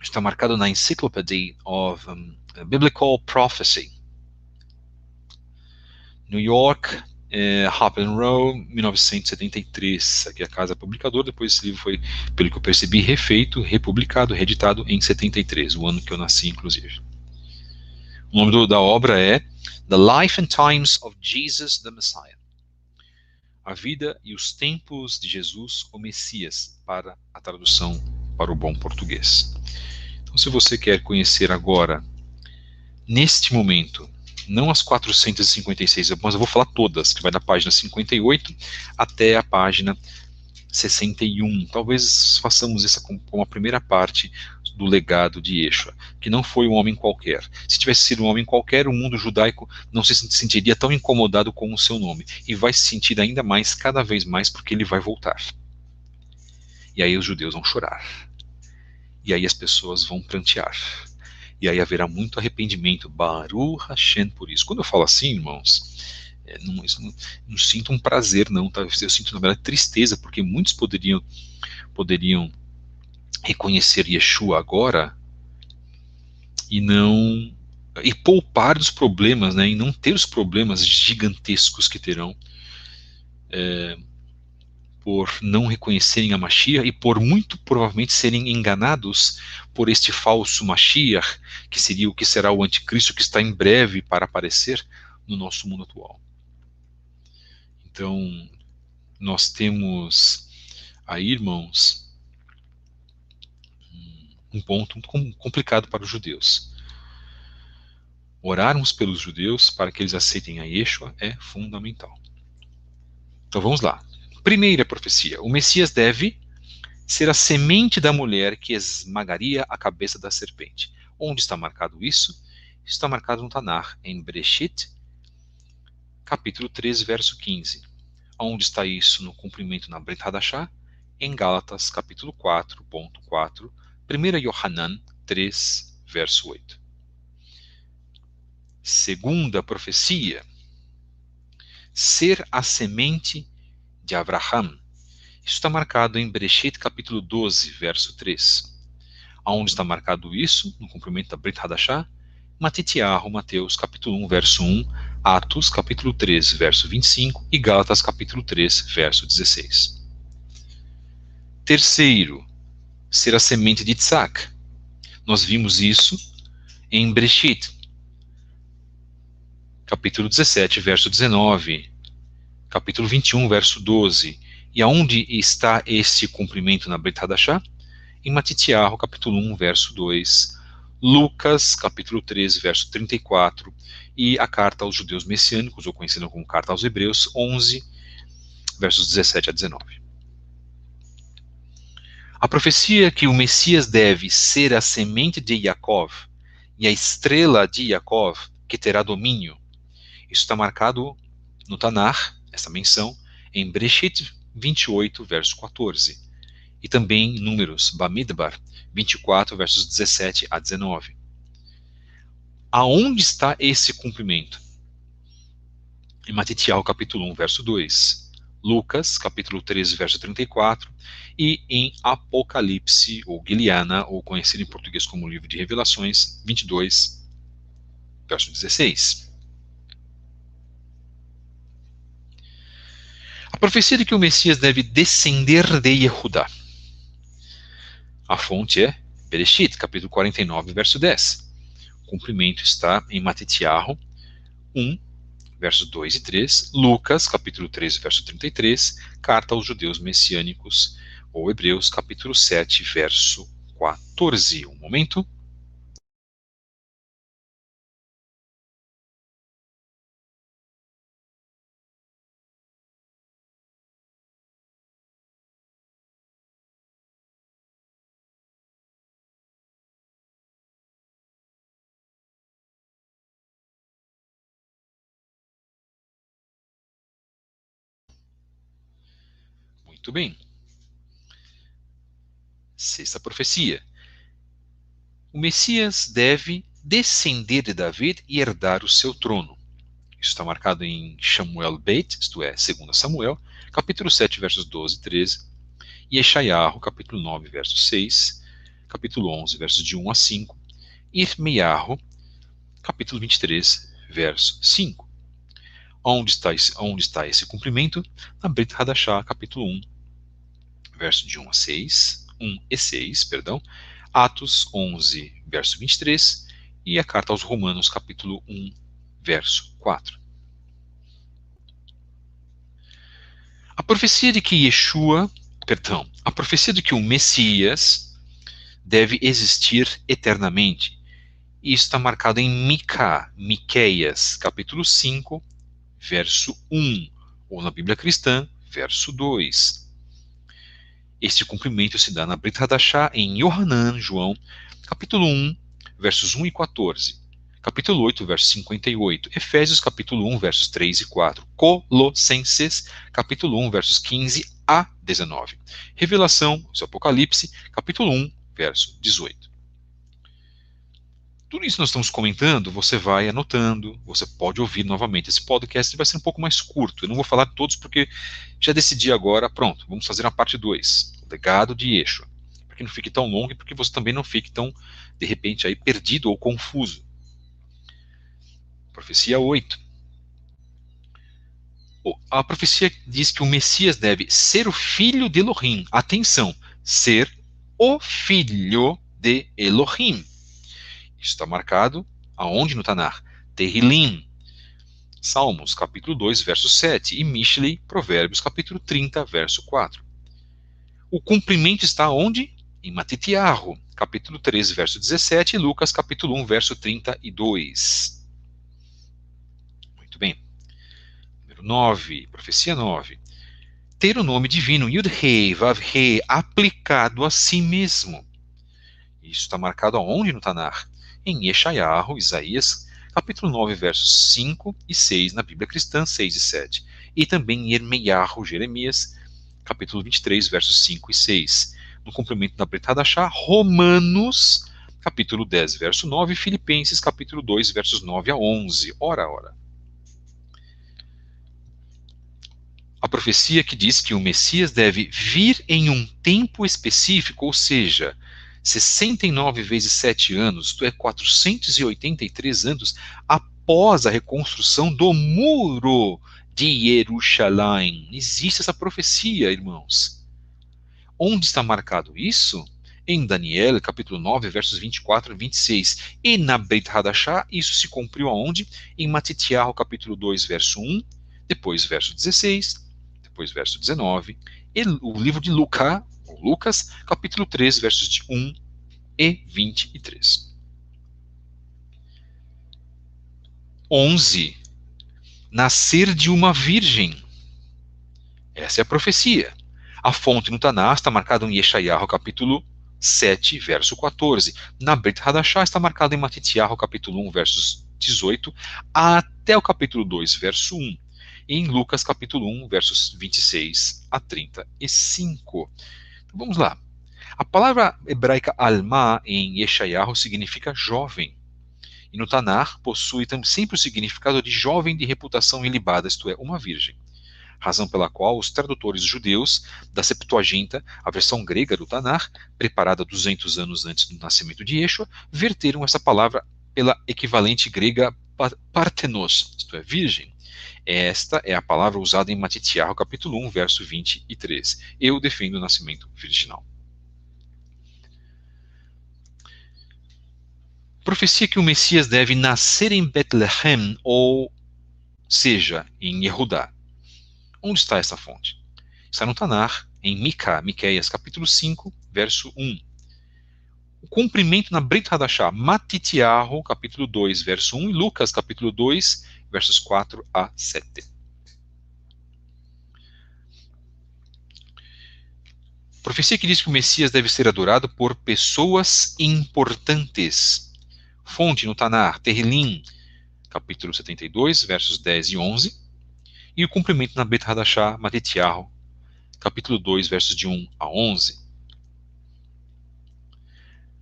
Está marcado na Encyclopedia of Biblical Prophecy, New York, Harper & Row, 1973. Aqui é a casa publicadora. Depois esse livro foi, pelo que eu percebi, refeito, republicado, reeditado em 73, o ano que eu nasci, inclusive. O nome da obra é The Life and Times of Jesus the Messiah. A vida e os tempos de Jesus, o Messias, para a tradução para o bom português. Então, se você quer conhecer agora, neste momento, não as 456, mas eu vou falar todas, que vai da página 58 até a página 61. Talvez façamos isso como a primeira parte do legado de Yeshua, que não foi um homem qualquer. Se tivesse sido um homem qualquer, o mundo judaico não se sentiria tão incomodado com o seu nome, e vai se sentir ainda mais, cada vez mais, porque ele vai voltar. E aí os judeus vão chorar. E aí as pessoas vão prantear. E aí haverá muito arrependimento, Baruch Hashem, por isso. Quando eu falo assim, irmãos, não sinto um prazer, não, tá? Eu sinto, na verdade, tristeza, porque muitos poderiam reconhecer Yeshua agora e poupar dos problemas, né, e não ter os problemas gigantescos que terão por não reconhecerem a Mashiach e por muito provavelmente serem enganados por este falso Mashiach, que seria o que será o anticristo que está em breve para aparecer no nosso mundo atual. Então, nós temos aí, irmãos, um ponto muito complicado para os judeus. Orarmos pelos judeus para que eles aceitem a Yeshua é fundamental. Então vamos lá. Primeira profecia: o Messias deve ser a semente da mulher que esmagaria a cabeça da serpente. Onde está marcado isso? Está marcado no Tanar, em Breshit, capítulo 3, verso 15. Onde está isso no cumprimento na Brit Hadashah? Em Gálatas, capítulo 4.4, 1 Yohanan 3, verso 8. Segunda profecia: ser a semente de Abraham. Isso está marcado em Breshit, capítulo 12, verso 3. Aonde está marcado isso, no cumprimento da Brit Hadashah? Matitiahu, Mateus, capítulo 1, verso 1, Atos, capítulo 3, verso 25 e Gálatas, capítulo 3, verso 16. Terceiro, ser a semente de Isaac. Nós vimos isso em Breshit, capítulo 17, verso 19, capítulo 21, verso 12. E aonde está esse cumprimento na Brit Hadashah? Em Matitiahu, capítulo 1, verso 2, Lucas, capítulo 13, verso 34, e a carta aos judeus messiânicos, ou conhecida como carta aos hebreus, 11, versos 17 a 19. A profecia que o Messias deve ser a semente de Yaakov e a estrela de Yaakov, que terá domínio. Isso está marcado no Tanar, essa menção, em Bereshit 28, verso 14. E também em Números, Bamidbar 24, versos 17 a 19. Aonde está esse cumprimento? Em Matitiahu, capítulo 1, verso 2. Lucas, capítulo 13, verso 34. E em Apocalipse, ou Guiliana, ou conhecido em português como Livro de Revelações, 22, verso 16. A profecia de que o Messias deve descender de Yehudá. A fonte é Bereshit, capítulo 49, verso 10. O cumprimento está em Matitiahu 1, versos 2 e 3, Lucas, capítulo 13, verso 33, carta aos judeus messiânicos, ou hebreus, capítulo 7, verso 14. Um momento. Muito bem. Sexta profecia. O Messias deve descender de David e herdar o seu trono. Isso está marcado em Shamuel Beit, isto é, 2 Samuel, capítulo 7, versos 12 e 13, e Eshayahu, capítulo 9, verso 6, capítulo 11, versos de 1 a 5, e Irmeiahu, capítulo 23, verso 5. Onde está esse cumprimento? Na Brit Hadashah, capítulo 1, verso de 1 a 6, 1 e 6, perdão, Atos 11, verso 23, e a carta aos Romanos, capítulo 1, verso 4. A profecia de que a profecia de que o Messias deve existir eternamente. Isso está marcado em Miqueias, capítulo 5, verso 1, ou na Bíblia cristã, verso 2. Este cumprimento se dá na Brit Hadashah em Yohanan, João, capítulo 1, versos 1 e 14. Capítulo 8, verso 58. Efésios, capítulo 1, versos 3 e 4. Colossenses, capítulo 1, versos 15 a 19. Revelação, Apocalipse, capítulo 1, verso 18. Tudo isso que nós estamos comentando, você vai anotando, você pode ouvir novamente. Esse podcast vai ser um pouco mais curto. Eu não vou falar de todos porque já decidi agora, pronto, vamos fazer a parte 2, o legado de Yeshua. Para que não fique tão longo e para que você também não fique tão, de repente, aí perdido ou confuso. Profecia 8. A profecia diz que o Messias deve ser o filho de Elohim. Atenção, ser o filho de Elohim. Isso está marcado aonde no Tanar? Terrilim, Salmos, capítulo 2, verso 7, e Mishlei, Provérbios, capítulo 30, verso 4. O cumprimento está onde? Em Matitiahu, capítulo 13, verso 17, e Lucas, capítulo 1, verso 32. Muito bem. Número 9, profecia 9. Ter o nome divino, Yud-Hei, Vav-Hei, aplicado a si mesmo. Isso está marcado aonde no Tanar? Em Yeshayahu, Isaías, capítulo 9, versos 5 e 6, na Bíblia cristã, 6 e 7. E também em Irmeiahu, Jeremias, capítulo 23, versos 5 e 6. No complemento da Brit Hadashah, Romanos, capítulo 10, verso 9, e Filipenses, capítulo 2, versos 9 a 11. Ora. A profecia que diz que o Messias deve vir em um tempo específico, ou seja, 69 vezes 7 anos, isto é, 483 anos após a reconstrução do muro de Jerusalém. Existe essa profecia, irmãos. Onde está marcado isso? em Daniel, capítulo 9, versos 24 e 26. E na Brit Hadashah, isso se cumpriu aonde? Em Matitiahu, capítulo 2, verso 1, depois verso 16, depois verso 19, e o livro de Lucas, capítulo 3, versos de 1 e 23. 11. Nascer de uma virgem. Essa é a profecia. A fonte no Taná está marcada em Yeshayahu, capítulo 7, verso 14. Na Brit Hadashah está marcada em Matitiahu, capítulo 1, versos 18, até o capítulo 2, verso 1. E em Lucas, capítulo 1, versos 26 a 35. Então, vamos lá. A palavra hebraica alma em Yeshayahu significa jovem. E no Tanar possui sempre o significado de jovem de reputação ilibada, isto é, uma virgem. Razão pela qual os tradutores judeus da Septuaginta, a versão grega do Tanar, preparada 200 anos antes do nascimento de Yeshua, verteram essa palavra pela equivalente grega partenos, isto é, virgem. Esta é a palavra usada em Matitiahu, capítulo 1, verso 23. Eu defendo o nascimento virginal. Profecia que o Messias deve nascer em Betlehem, ou seja, em Yehudá. Onde está essa fonte? Está no Tanar, em Miqueias, capítulo 5, verso 1. O cumprimento na Brit Hadashah, Matitiahu, capítulo 2, verso 1, e Lucas, capítulo 2, versos 4 a 7. Profecia que diz que o Messias deve ser adorado por pessoas importantes. Fonte no Tanar, Terrilim, capítulo 72, versos 10 e 11. E o cumprimento na Brit Hadashah, Matitiahu, capítulo 2, versos de 1 a 11.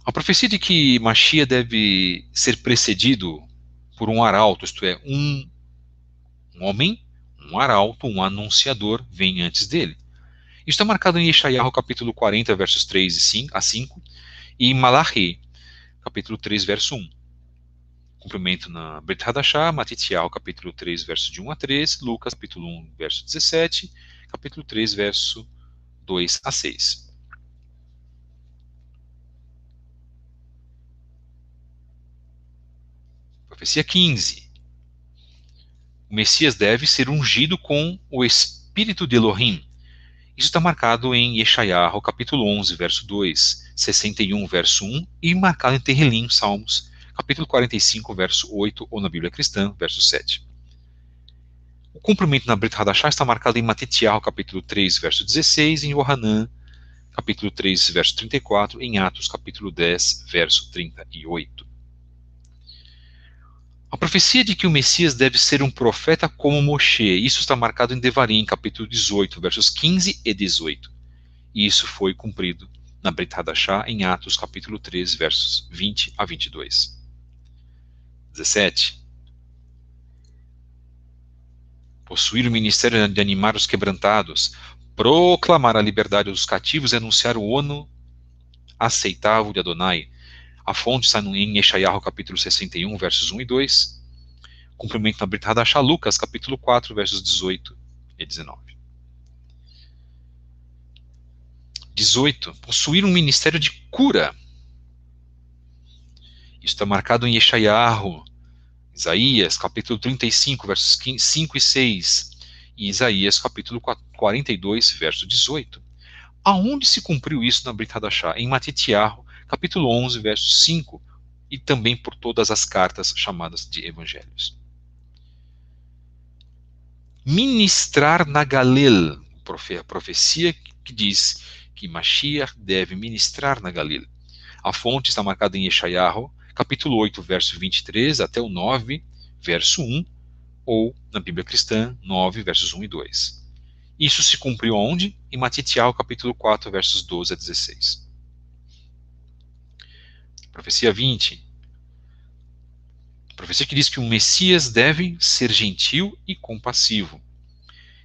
A profecia de que Mashiach deve ser precedido por um arauto, isto é, um homem, um arauto, um anunciador, vem antes dele. Isso está marcado em Yeshayahu, capítulo 40, versos 3 a 5, e em Malachi, capítulo 3, verso 1. Cumprimento na Brit Hadashah, Matitiahu, capítulo 3, verso de 1 a 3, Lucas, capítulo 1, verso 17, capítulo 3, verso 2 a 6. Profecia 15. O Messias deve ser ungido com o Espírito de Elohim. Isso está marcado em Yeshayahu, capítulo 11, verso 2, 61, verso 1, e marcado em Terrilim, Salmos, capítulo 45, verso 8, ou na Bíblia Cristã, verso 7. O cumprimento na Brit Hadashah está marcado em Matitiahu, capítulo 3, verso 16, em Yohanan, capítulo 3, verso 34, em Atos, capítulo 10, verso 38. A profecia de que o Messias deve ser um profeta como Moshe, isso está marcado em Devarim, capítulo 18, versos 15 e 18. E isso foi cumprido na Brit Hadashah, em Atos, capítulo 3, versos 20 a 22. 17. Possuir o ministério de animar os quebrantados, proclamar a liberdade dos cativos e anunciar o ano aceitável de Adonai. A fonte está em Yeshayahu, capítulo 61, versos 1 e 2. Cumprimento na Brit Hadashah, Lucas, capítulo 4, versos 18 e 19. 18. Possuir um ministério de cura. Isso está marcado em Yeshayahu, Isaías, capítulo 35, versos 5 e 6, e Isaías, capítulo 42, verso 18. Aonde se cumpriu isso na Brit Hadashah? Em Matitiahu, capítulo 11, verso 5, e também por todas as cartas chamadas de evangelhos. Ministrar na Galil, a profecia que diz que Mashiach deve ministrar na Galil. A fonte está marcada em Yeshayahu, capítulo 8, verso 23 até o 9, verso 1, ou na Bíblia Cristã, 9, versos 1 e 2. Isso se cumpriu onde? Em Matitiahu, capítulo 4, versos 12 a 16. Profecia 20. Profecia que diz que o Messias deve ser gentil e compassivo.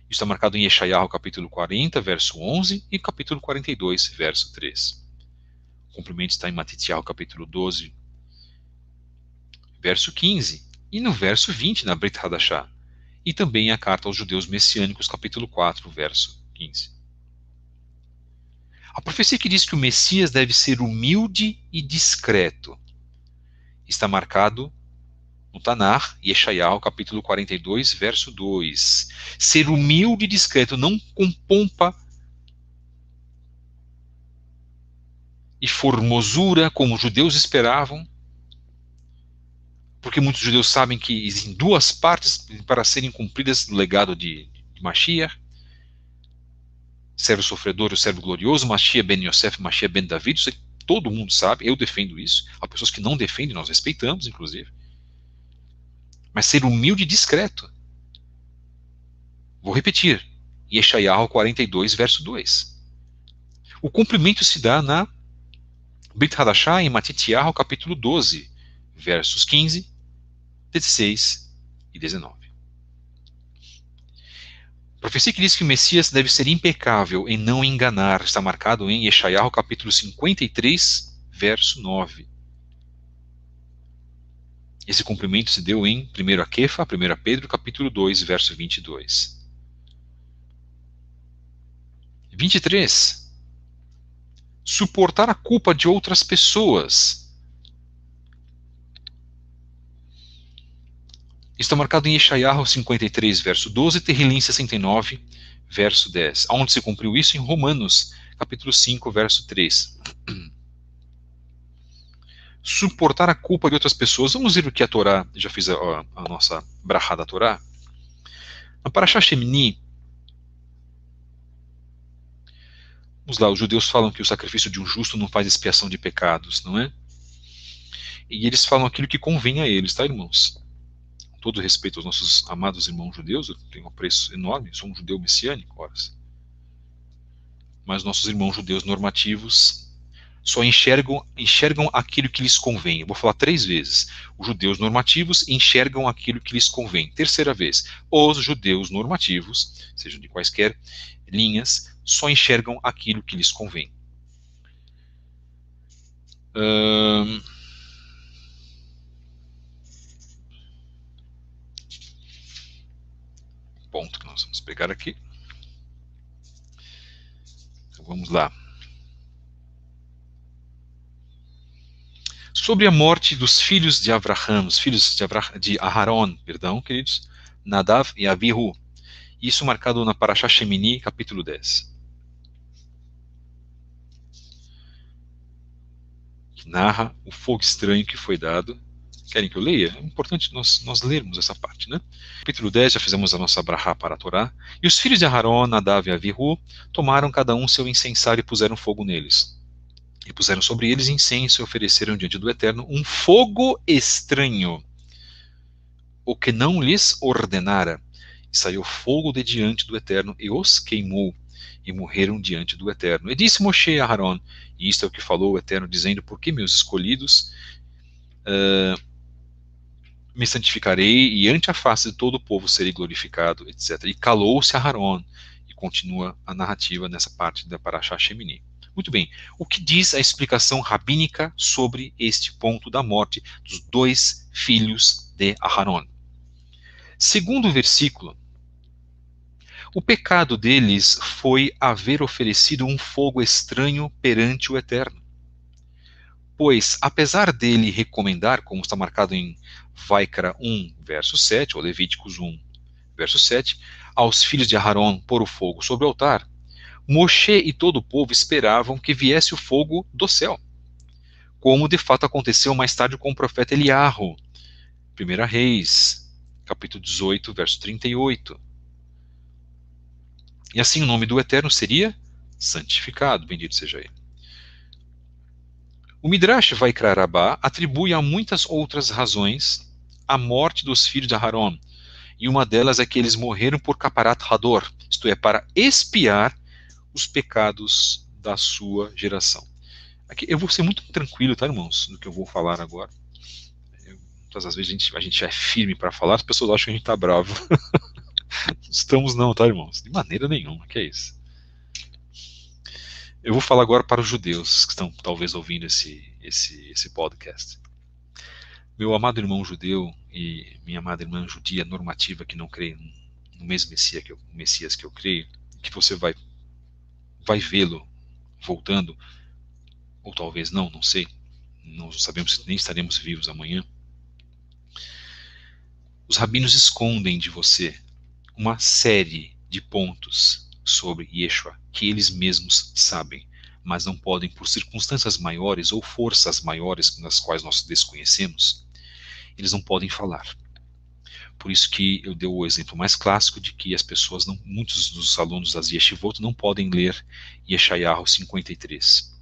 Isso está marcado em Yeshayahu, capítulo 40, verso 11, e capítulo 42, verso 3. O cumprimento está em Matitiahu, capítulo 12, verso 15, e no verso 20, na Brit Hadashah, e também a carta aos judeus messiânicos, capítulo 4, verso 15. A profecia que diz que o Messias deve ser humilde e discreto está marcado no Tanar, Yeshayahu, capítulo 42, verso 2. Ser humilde e discreto, não com pompa e formosura, como os judeus esperavam, porque muitos judeus sabem que existem duas partes para serem cumpridas no legado de Mashiach: servo sofredor e o servo glorioso, Mashiach ben Yosef, Mashiach ben David. Isso todo mundo sabe, eu defendo isso. Há pessoas que não defendem, nós respeitamos, inclusive. Mas ser humilde e discreto. Vou repetir, Yeshayahu 42, verso 2. O cumprimento se dá na Brit Hadashah, em Matityahu, capítulo 12, versos 15, 16 e 19. A profecia que diz que o Messias deve ser impecável e não enganar está marcado em Yeshayahu, capítulo 53, verso 9. Esse cumprimento se deu em 1 Kefa, 1 Pedro, capítulo 2, verso 22. 23. Suportar a culpa de outras pessoas. Está marcado em Yeshayahu 53, verso 12, Terrilim 69, verso 10. Aonde se cumpriu isso? Em Romanos, capítulo 5, verso 3. Suportar a culpa de outras pessoas. Vamos ver o que a Torá, já fiz a nossa brachá da Torá. Na Parashá Shemini, vamos lá, os judeus falam que o sacrifício de um justo não faz expiação de pecados, não é? E eles falam aquilo que convém a eles, tá, irmãos? Com todo respeito aos nossos amados irmãos judeus, eu tenho um apreço enorme, sou um judeu messiânico, horas. Mas nossos irmãos judeus normativos só enxergam aquilo que lhes convém. Eu vou falar 3 vezes. Os judeus normativos enxergam aquilo que lhes convém. Terceira vez. Os judeus normativos, sejam de quaisquer linhas, só enxergam aquilo que lhes convém. Ponto que nós vamos pegar aqui. Então, vamos lá. Sobre a morte dos filhos de Avraham, os filhos de Aharon, perdão, queridos, Nadav e Abihu. Isso marcado na Parashá Shemini, capítulo 10. Que narra o fogo estranho que foi dado. Querem que eu leia? É importante nós lermos essa parte, né? Capítulo 10, já fizemos a nossa brachá para a Torá. E os filhos de Aharon, Nadav e Abihu, tomaram cada um seu incensário e puseram fogo neles. E puseram sobre eles incenso e ofereceram diante do Eterno um fogo estranho, o que não lhes ordenara. E saiu fogo de diante do Eterno e os queimou, e morreram diante do Eterno. E disse Moshe a Aharon, e isto é o que falou o Eterno, dizendo: por que meus escolhidos me santificarei, e ante a face de todo o povo serei glorificado, etc. E calou-se Aharon, e continua a narrativa nessa parte da Parashá Shemini. Muito bem, o que diz a explicação rabínica sobre este ponto da morte dos 2 filhos de Aharon? Segundo o versículo, o pecado deles foi haver oferecido um fogo estranho perante o Eterno. Pois, apesar dele recomendar, como está marcado em Vaikra 1, verso 7, ou Levíticos 1, verso 7, aos filhos de Aharon pôr o fogo sobre o altar, Moshe e todo o povo esperavam que viesse o fogo do céu, como de fato aconteceu mais tarde com o profeta Eliarro, 1 Reis, capítulo 18, verso 38. E assim o nome do Eterno seria santificado, bendito seja ele. O Midrash Vaikra Rabbah atribui a muitas outras razões a morte dos filhos de Aharon, e uma delas é que eles morreram por Kaparat Hador, isto é, para expiar os pecados da sua geração. Aqui, eu vou ser muito tranquilo, tá, irmãos, no que eu vou falar agora. Muitas vezes a gente já é firme para falar, as pessoas acham que a gente está bravo. Estamos não, tá, irmãos? De maneira nenhuma, que é isso. Eu vou falar agora para os judeus que estão talvez ouvindo esse podcast. Meu amado irmão judeu e minha amada irmã judia normativa que não crê no mesmo Messias que eu creio, que você vai vê-lo voltando, ou talvez não, não sei, não sabemos se nem estaremos vivos amanhã, os rabinos escondem de você uma série de pontos sobre Yeshua que eles mesmos sabem, mas não podem, por circunstâncias maiores ou forças maiores nas quais nós desconhecemos, eles não podem falar. Por isso que eu dei o exemplo mais clássico de que as pessoas, não, muitos dos alunos das Yeshivot não podem ler Yeshayahu 53.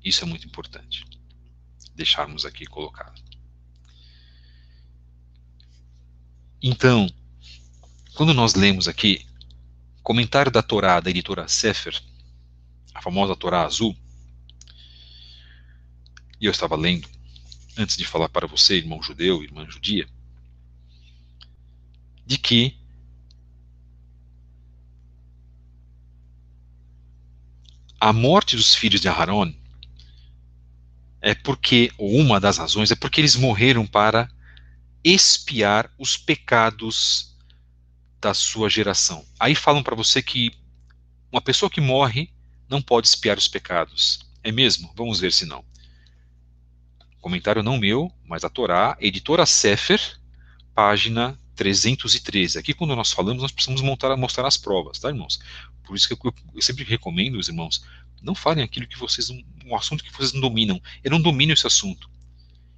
Isso é muito importante deixarmos aqui colocado. Então, quando nós lemos aqui comentário da Torá da editora Sefer, a famosa Torá azul, e eu estava lendo, antes de falar para você, irmão judeu, irmã judia, de que a morte dos filhos de Aharon é porque, ou uma das razões, é porque eles morreram para expiar os pecados da sua geração. Aí falam para você que uma pessoa que morre não pode expiar os pecados. É mesmo? Vamos ver se não. Comentário não meu, mas a Torá, editora Sefer, página 313. Aqui quando nós falamos, nós precisamos mostrar as provas, tá, irmãos? Por isso que eu sempre recomendo, os irmãos, não falem aquilo que vocês não, um assunto que vocês não dominam. Eu não domino esse assunto.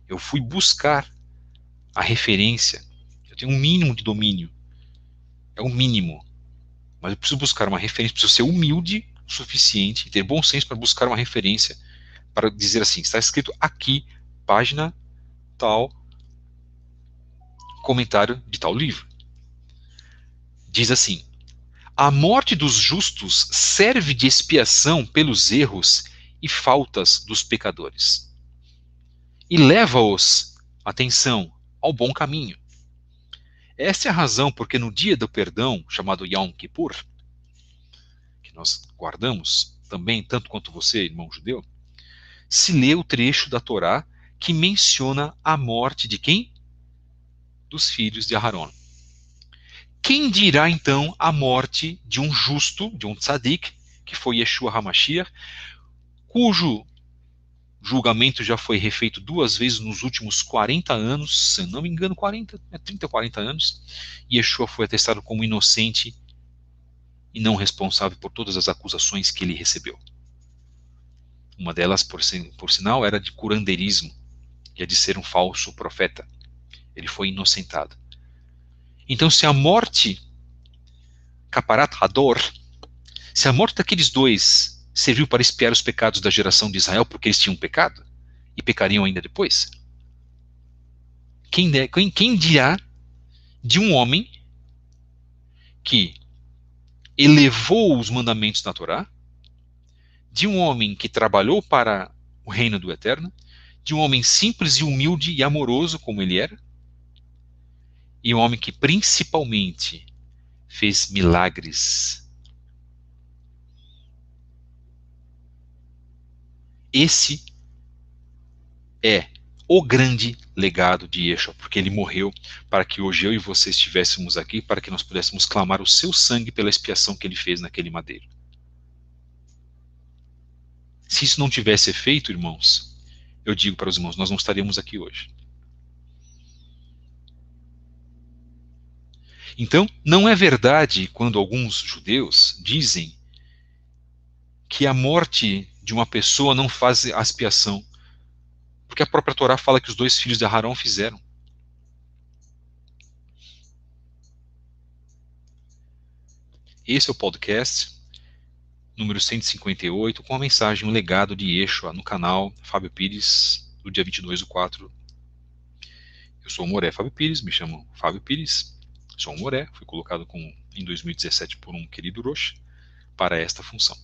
Eu fui buscar a referência. Eu tenho um mínimo de domínio. É o mínimo. Mas eu preciso buscar uma referência, preciso ser humilde o suficiente, ter bom senso para buscar uma referência, para dizer assim, está escrito aqui, página tal, comentário de tal livro. Diz assim: a morte dos justos serve de expiação pelos erros e faltas dos pecadores, e leva-os, atenção, ao bom caminho. Essa é a razão porque no dia do perdão, chamado Yom Kippur, que nós guardamos também, tanto quanto você, irmão judeu, se lê o trecho da Torá que menciona a morte de quem? Dos filhos de Aharon. Quem dirá então a morte de um justo, de um tzadik, que foi Yeshua HaMashiach, cujo julgamento já foi refeito 2 vezes nos últimos 40 anos, se não me engano, 30, 40 anos, e Yeshua foi atestado como inocente e não responsável por todas as acusações que ele recebeu. Uma delas, por sinal, era de curandeirismo, e a de ser um falso profeta. Ele foi inocentado. Então, se a morte, Kaparat Hador, se a morte daqueles dois serviu para expiar os pecados da geração de Israel, porque eles tinham pecado, e pecariam ainda depois, quem dirá de um homem que elevou os mandamentos da Torá, de um homem que trabalhou para o reino do Eterno, de um homem simples e humilde e amoroso como ele era, e um homem que principalmente fez milagres. Esse é o grande legado de Yeshua, porque ele morreu para que hoje eu e você estivéssemos aqui, para que nós pudéssemos clamar o seu sangue pela expiação que ele fez naquele madeiro. Se isso não tivesse feito, irmãos, eu digo para os irmãos, nós não estaríamos aqui hoje. Então, não é verdade quando alguns judeus dizem que a morte de uma pessoa não faz a expiação, porque a própria Torá fala que os 2 filhos de Aharon fizeram. Esse é o podcast número 158, com a mensagem, um legado de Yeshua, no canal Fábio Pires, do dia 22/4. Eu sou o Moré Fábio Pires, me chamo Fábio Pires, sou o Moré, fui colocado em 2017 por um querido Rosh para esta função.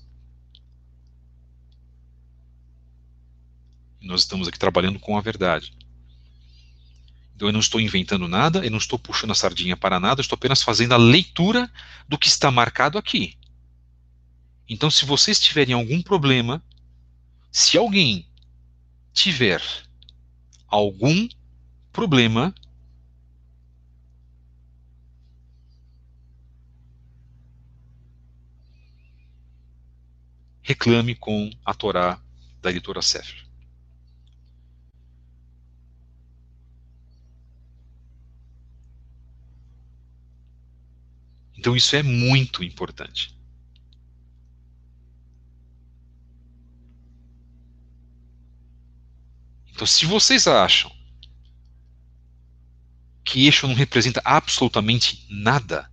E nós estamos aqui trabalhando com a verdade. Então eu não estou inventando nada, eu não estou puxando a sardinha para nada, eu estou apenas fazendo a leitura do que está marcado aqui. Então, se vocês tiverem algum problema, se alguém tiver algum problema, Reclame com a Torá da editora Sefer. Então isso é muito importante. Então se vocês acham que Yeshua não representa absolutamente nada,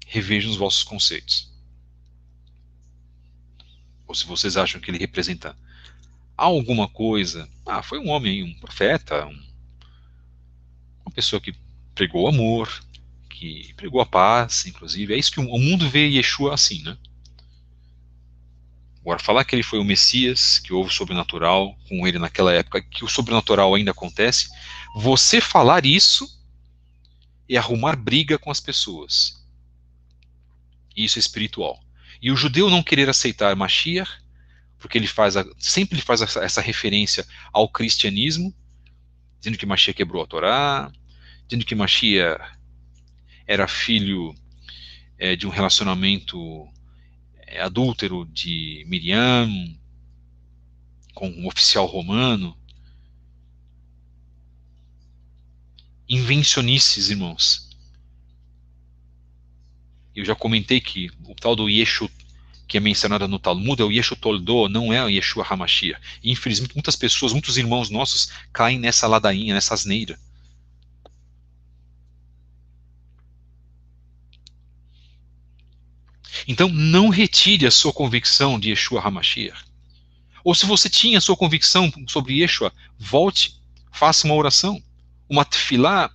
revejam os vossos conceitos. Ou se vocês acham que ele representa alguma coisa, foi um homem, um profeta, uma pessoa que pregou amor, que pregou a paz, inclusive. É isso que o mundo vê Yeshua assim, né? Agora, falar que ele foi o Messias, que houve o sobrenatural com ele naquela época, que o sobrenatural ainda acontece, você falar isso é arrumar briga com as pessoas. Isso é espiritual. E o judeu não querer aceitar Mashiach, porque ele sempre faz essa referência ao cristianismo, dizendo que Mashiach quebrou a Torá, dizendo que Mashiach era filho de um relacionamento adúltero de Miriam com um oficial romano. Invencionices, irmãos. Eu já comentei que o tal do Yeshu que é mencionado no Talmud é o Yeshu Toldó, não é o Yeshua HaMashiach. E infelizmente muitas pessoas, muitos irmãos nossos caem nessa ladainha, nessa asneira. Então não retire a sua convicção de Yeshua HaMashiach. Ou se você tinha a sua convicção sobre Yeshua, volte, faça uma oração, uma tefilá,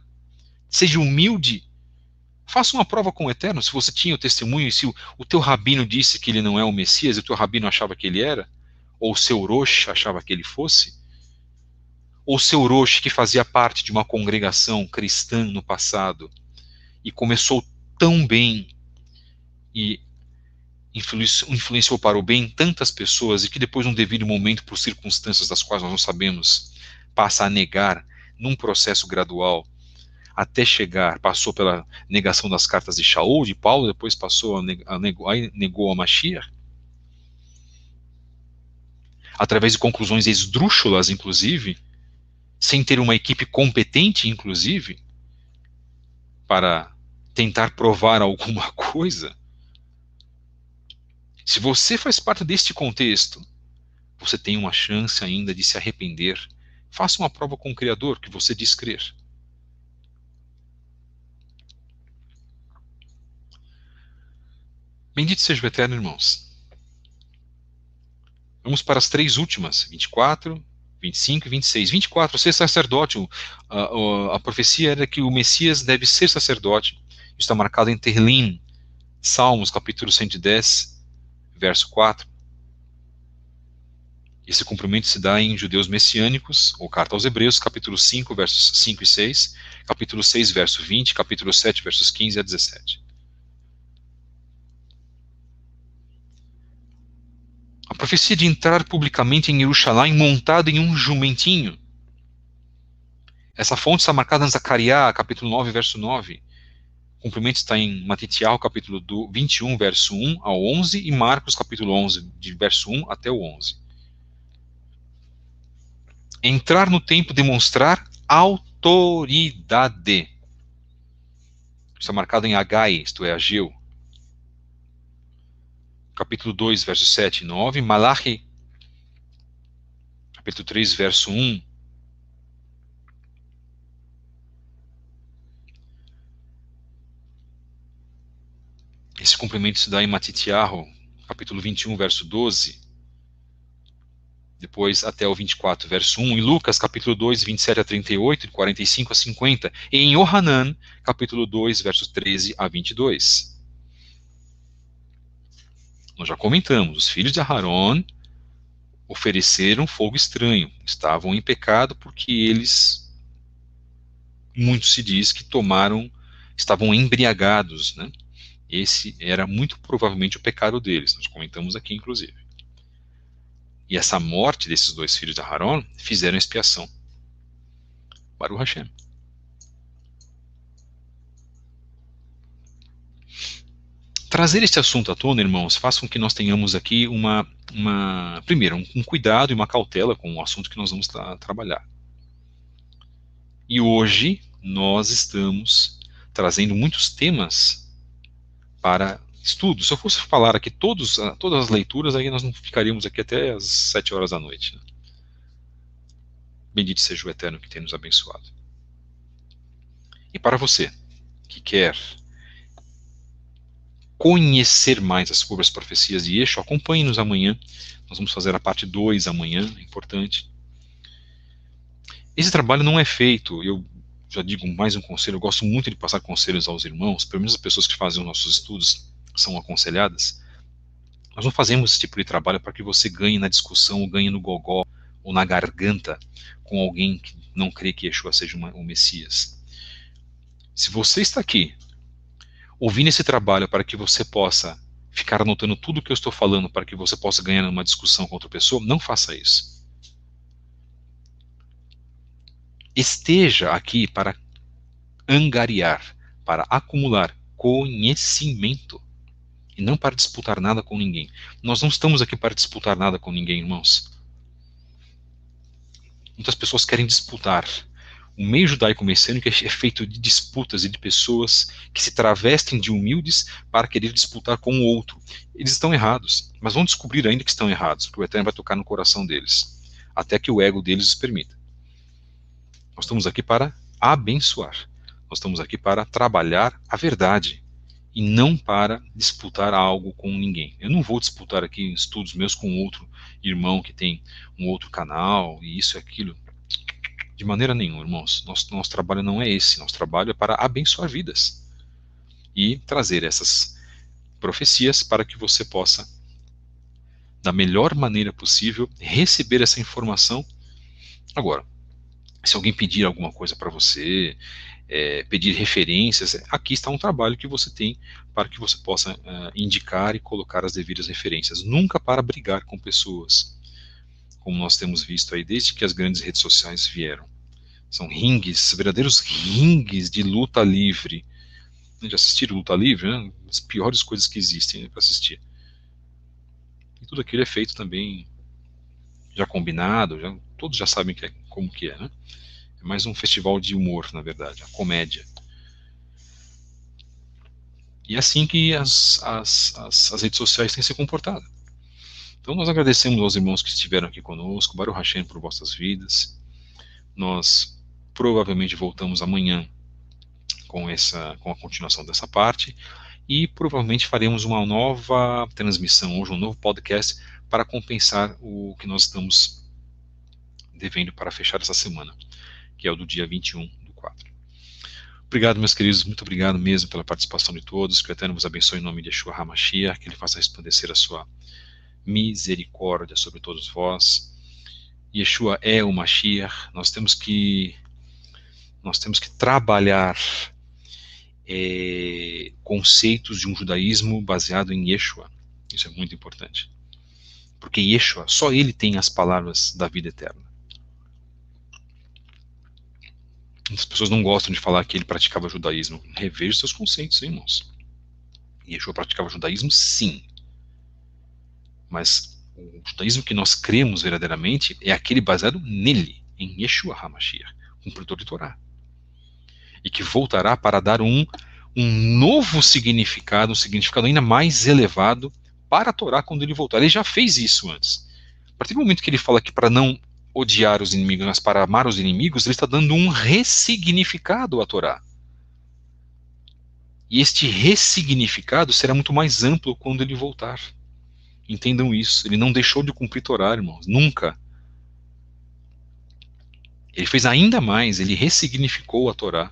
seja humilde, faça uma prova com o Eterno. Se você tinha o testemunho e se o teu rabino disse que ele não é o Messias e o teu rabino achava que ele era, ou o seu Rosh achava que ele fosse, ou o seu Rosh que fazia parte de uma congregação cristã no passado e começou tão bem e influenciou para o bem tantas pessoas e que depois, num devido momento, por circunstâncias das quais nós não sabemos, passa a negar num processo gradual até chegar, passou pela negação das cartas de Shaul, de Paulo, depois passou negou a Mashiach, através de conclusões esdrúxulas, inclusive, sem ter uma equipe competente, inclusive, para tentar provar alguma coisa. Se você faz parte deste contexto, você tem uma chance ainda de se arrepender. Faça uma prova com o Criador que você diz crer. Bendito seja o Eterno, irmãos. Vamos para as três últimas, 24, 25 e 26. 24, ser sacerdote. A profecia era que o Messias deve ser sacerdote. Isso está marcado em Terlim, Salmos, capítulo 110, verso 4. Esse cumprimento se dá em Judeus Messiânicos, ou Carta aos Hebreus, capítulo 5, versos 5 e 6, capítulo 6, verso 20, capítulo 7, versos 15 a 17. A profecia de entrar publicamente em Jerusalém montado em um jumentinho. Essa fonte está marcada em Zacariá, capítulo 9, verso 9. O cumprimento está em Matitiel, capítulo 21, verso 1 ao 11, e Marcos, capítulo 11, de verso 1 até o 11. Entrar no templo, demonstrar autoridade. Está marcado em Agai, isto é, Ageu. Capítulo 2, versos 7 e 9. Malachi, capítulo 3, verso 1. Esse cumprimento se dá em Matitiahu, capítulo 21, verso 12. Depois até o 24, verso 1. Em Lucas, capítulo 2, 27 a 38, de 45 a 50. E em Yohanan, capítulo 2, versos 13 a 22. Nós já comentamos, os filhos de Aharon ofereceram fogo estranho. Estavam em pecado porque eles, muito se diz que estavam embriagados, né? Esse era muito provavelmente o pecado deles. Nós comentamos aqui, inclusive. E essa morte desses dois filhos de Aharon fizeram expiação. Baruch Hashem. trazer este assunto à tona, irmãos, faz com que nós tenhamos aqui primeiro, um cuidado e uma cautela com o assunto que nós vamos trabalhar. E hoje nós estamos trazendo muitos temas para estudo. Se eu fosse falar aqui todas as leituras, aí nós não ficaríamos aqui até as 7 horas da noite. Né? Bendito seja o Eterno que tem nos abençoado. E para você que quer conhecer mais as cubras profecias de Yeshua, acompanhe-nos amanhã. Nós vamos fazer a parte 2 amanhã, é importante. Esse trabalho não é feito, eu já digo mais um conselho, eu gosto muito de passar conselhos aos irmãos, pelo menos as pessoas que fazem os nossos estudos são aconselhadas. Nós não fazemos esse tipo de trabalho para que você ganhe na discussão, ou ganhe no gogó, ou na garganta, com alguém que não crê que Yeshua seja o Messias. Se você está aqui, ouvindo esse trabalho para que você possa ficar anotando tudo o que eu estou falando, para que você possa ganhar numa discussão com outra pessoa, não faça isso. Esteja aqui para angariar, para acumular conhecimento, e não para disputar nada com ninguém. Nós não estamos aqui para disputar nada com ninguém, irmãos. Muitas pessoas querem disputar. O meio judaico-messiânico é feito de disputas e de pessoas que se travestem de humildes para querer disputar com o outro. Eles estão errados, mas vão descobrir ainda que estão errados, porque o Eterno vai tocar no coração deles, até que o ego deles os permita. Nós estamos aqui para abençoar. Nós estamos aqui para trabalhar a verdade e não para disputar algo com ninguém. Eu não vou disputar aqui estudos meus com outro irmão que tem um outro canal e isso e aquilo. De maneira nenhuma, irmãos. Nosso trabalho não é esse. Nosso trabalho é para abençoar vidas e trazer essas profecias para que você possa, da melhor maneira possível, receber essa informação. Agora, se alguém pedir alguma coisa para você, pedir referências, aqui está um trabalho que você tem para que você possa indicar e colocar as devidas referências. Nunca para brigar com pessoas, como nós temos visto aí desde que as grandes redes sociais vieram. São ringues, verdadeiros ringues de luta livre. Já assistiram luta livre? Né? As piores coisas que existem, né, para assistir. E tudo aquilo é feito também já combinado, todos já sabem como que é, né? É mais um festival de humor, na verdade, a comédia. E é assim que as redes sociais têm se comportado. Então nós agradecemos aos irmãos que estiveram aqui conosco, Baruch Hashem por vossas vidas. Nós provavelmente voltamos amanhã com a continuação dessa parte e provavelmente faremos uma nova transmissão, hoje um novo podcast para compensar o que nós estamos devendo para fechar essa semana, que é o do dia 21/4. Obrigado, meus queridos, muito obrigado mesmo pela participação de todos, que o Eterno vos abençoe em nome de Yeshua HaMashiach, que Ele faça resplandecer a sua misericórdia sobre todos vós. Yeshua é o Mashiach, nós temos que trabalhar conceitos de um judaísmo baseado em Yeshua, isso é muito importante, porque Yeshua, só Ele tem as palavras da vida eterna. As pessoas não gostam de falar que ele praticava judaísmo. Reveja seus conceitos, hein, irmãos. Yeshua praticava judaísmo, sim. Mas o judaísmo que nós cremos verdadeiramente é aquele baseado nele, em Yeshua HaMashiach, cumpridor de Torá. E que voltará para dar um novo significado, um significado ainda mais elevado para a Torá quando ele voltar. Ele já fez isso antes. A partir do momento que ele fala que para não odiar os inimigos, mas para amar os inimigos, ele está dando um ressignificado à Torá. E este ressignificado será muito mais amplo quando ele voltar. Entendam isso. Ele não deixou de cumprir Torá, irmãos. Nunca. Ele fez ainda mais. Ele ressignificou a Torá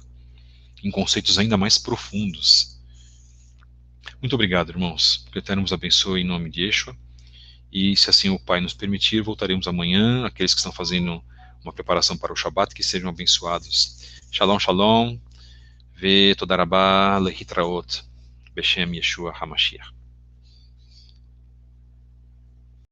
em conceitos ainda mais profundos. Muito obrigado, irmãos. Que o Eterno nos abençoe em nome de Yeshua. E se assim o Pai nos permitir, voltaremos amanhã. Aqueles que estão fazendo uma preparação para o Shabat, que sejam abençoados. Shalom, shalom. Ve todarabá lehitraot. Beshem Yeshua HaMashiach.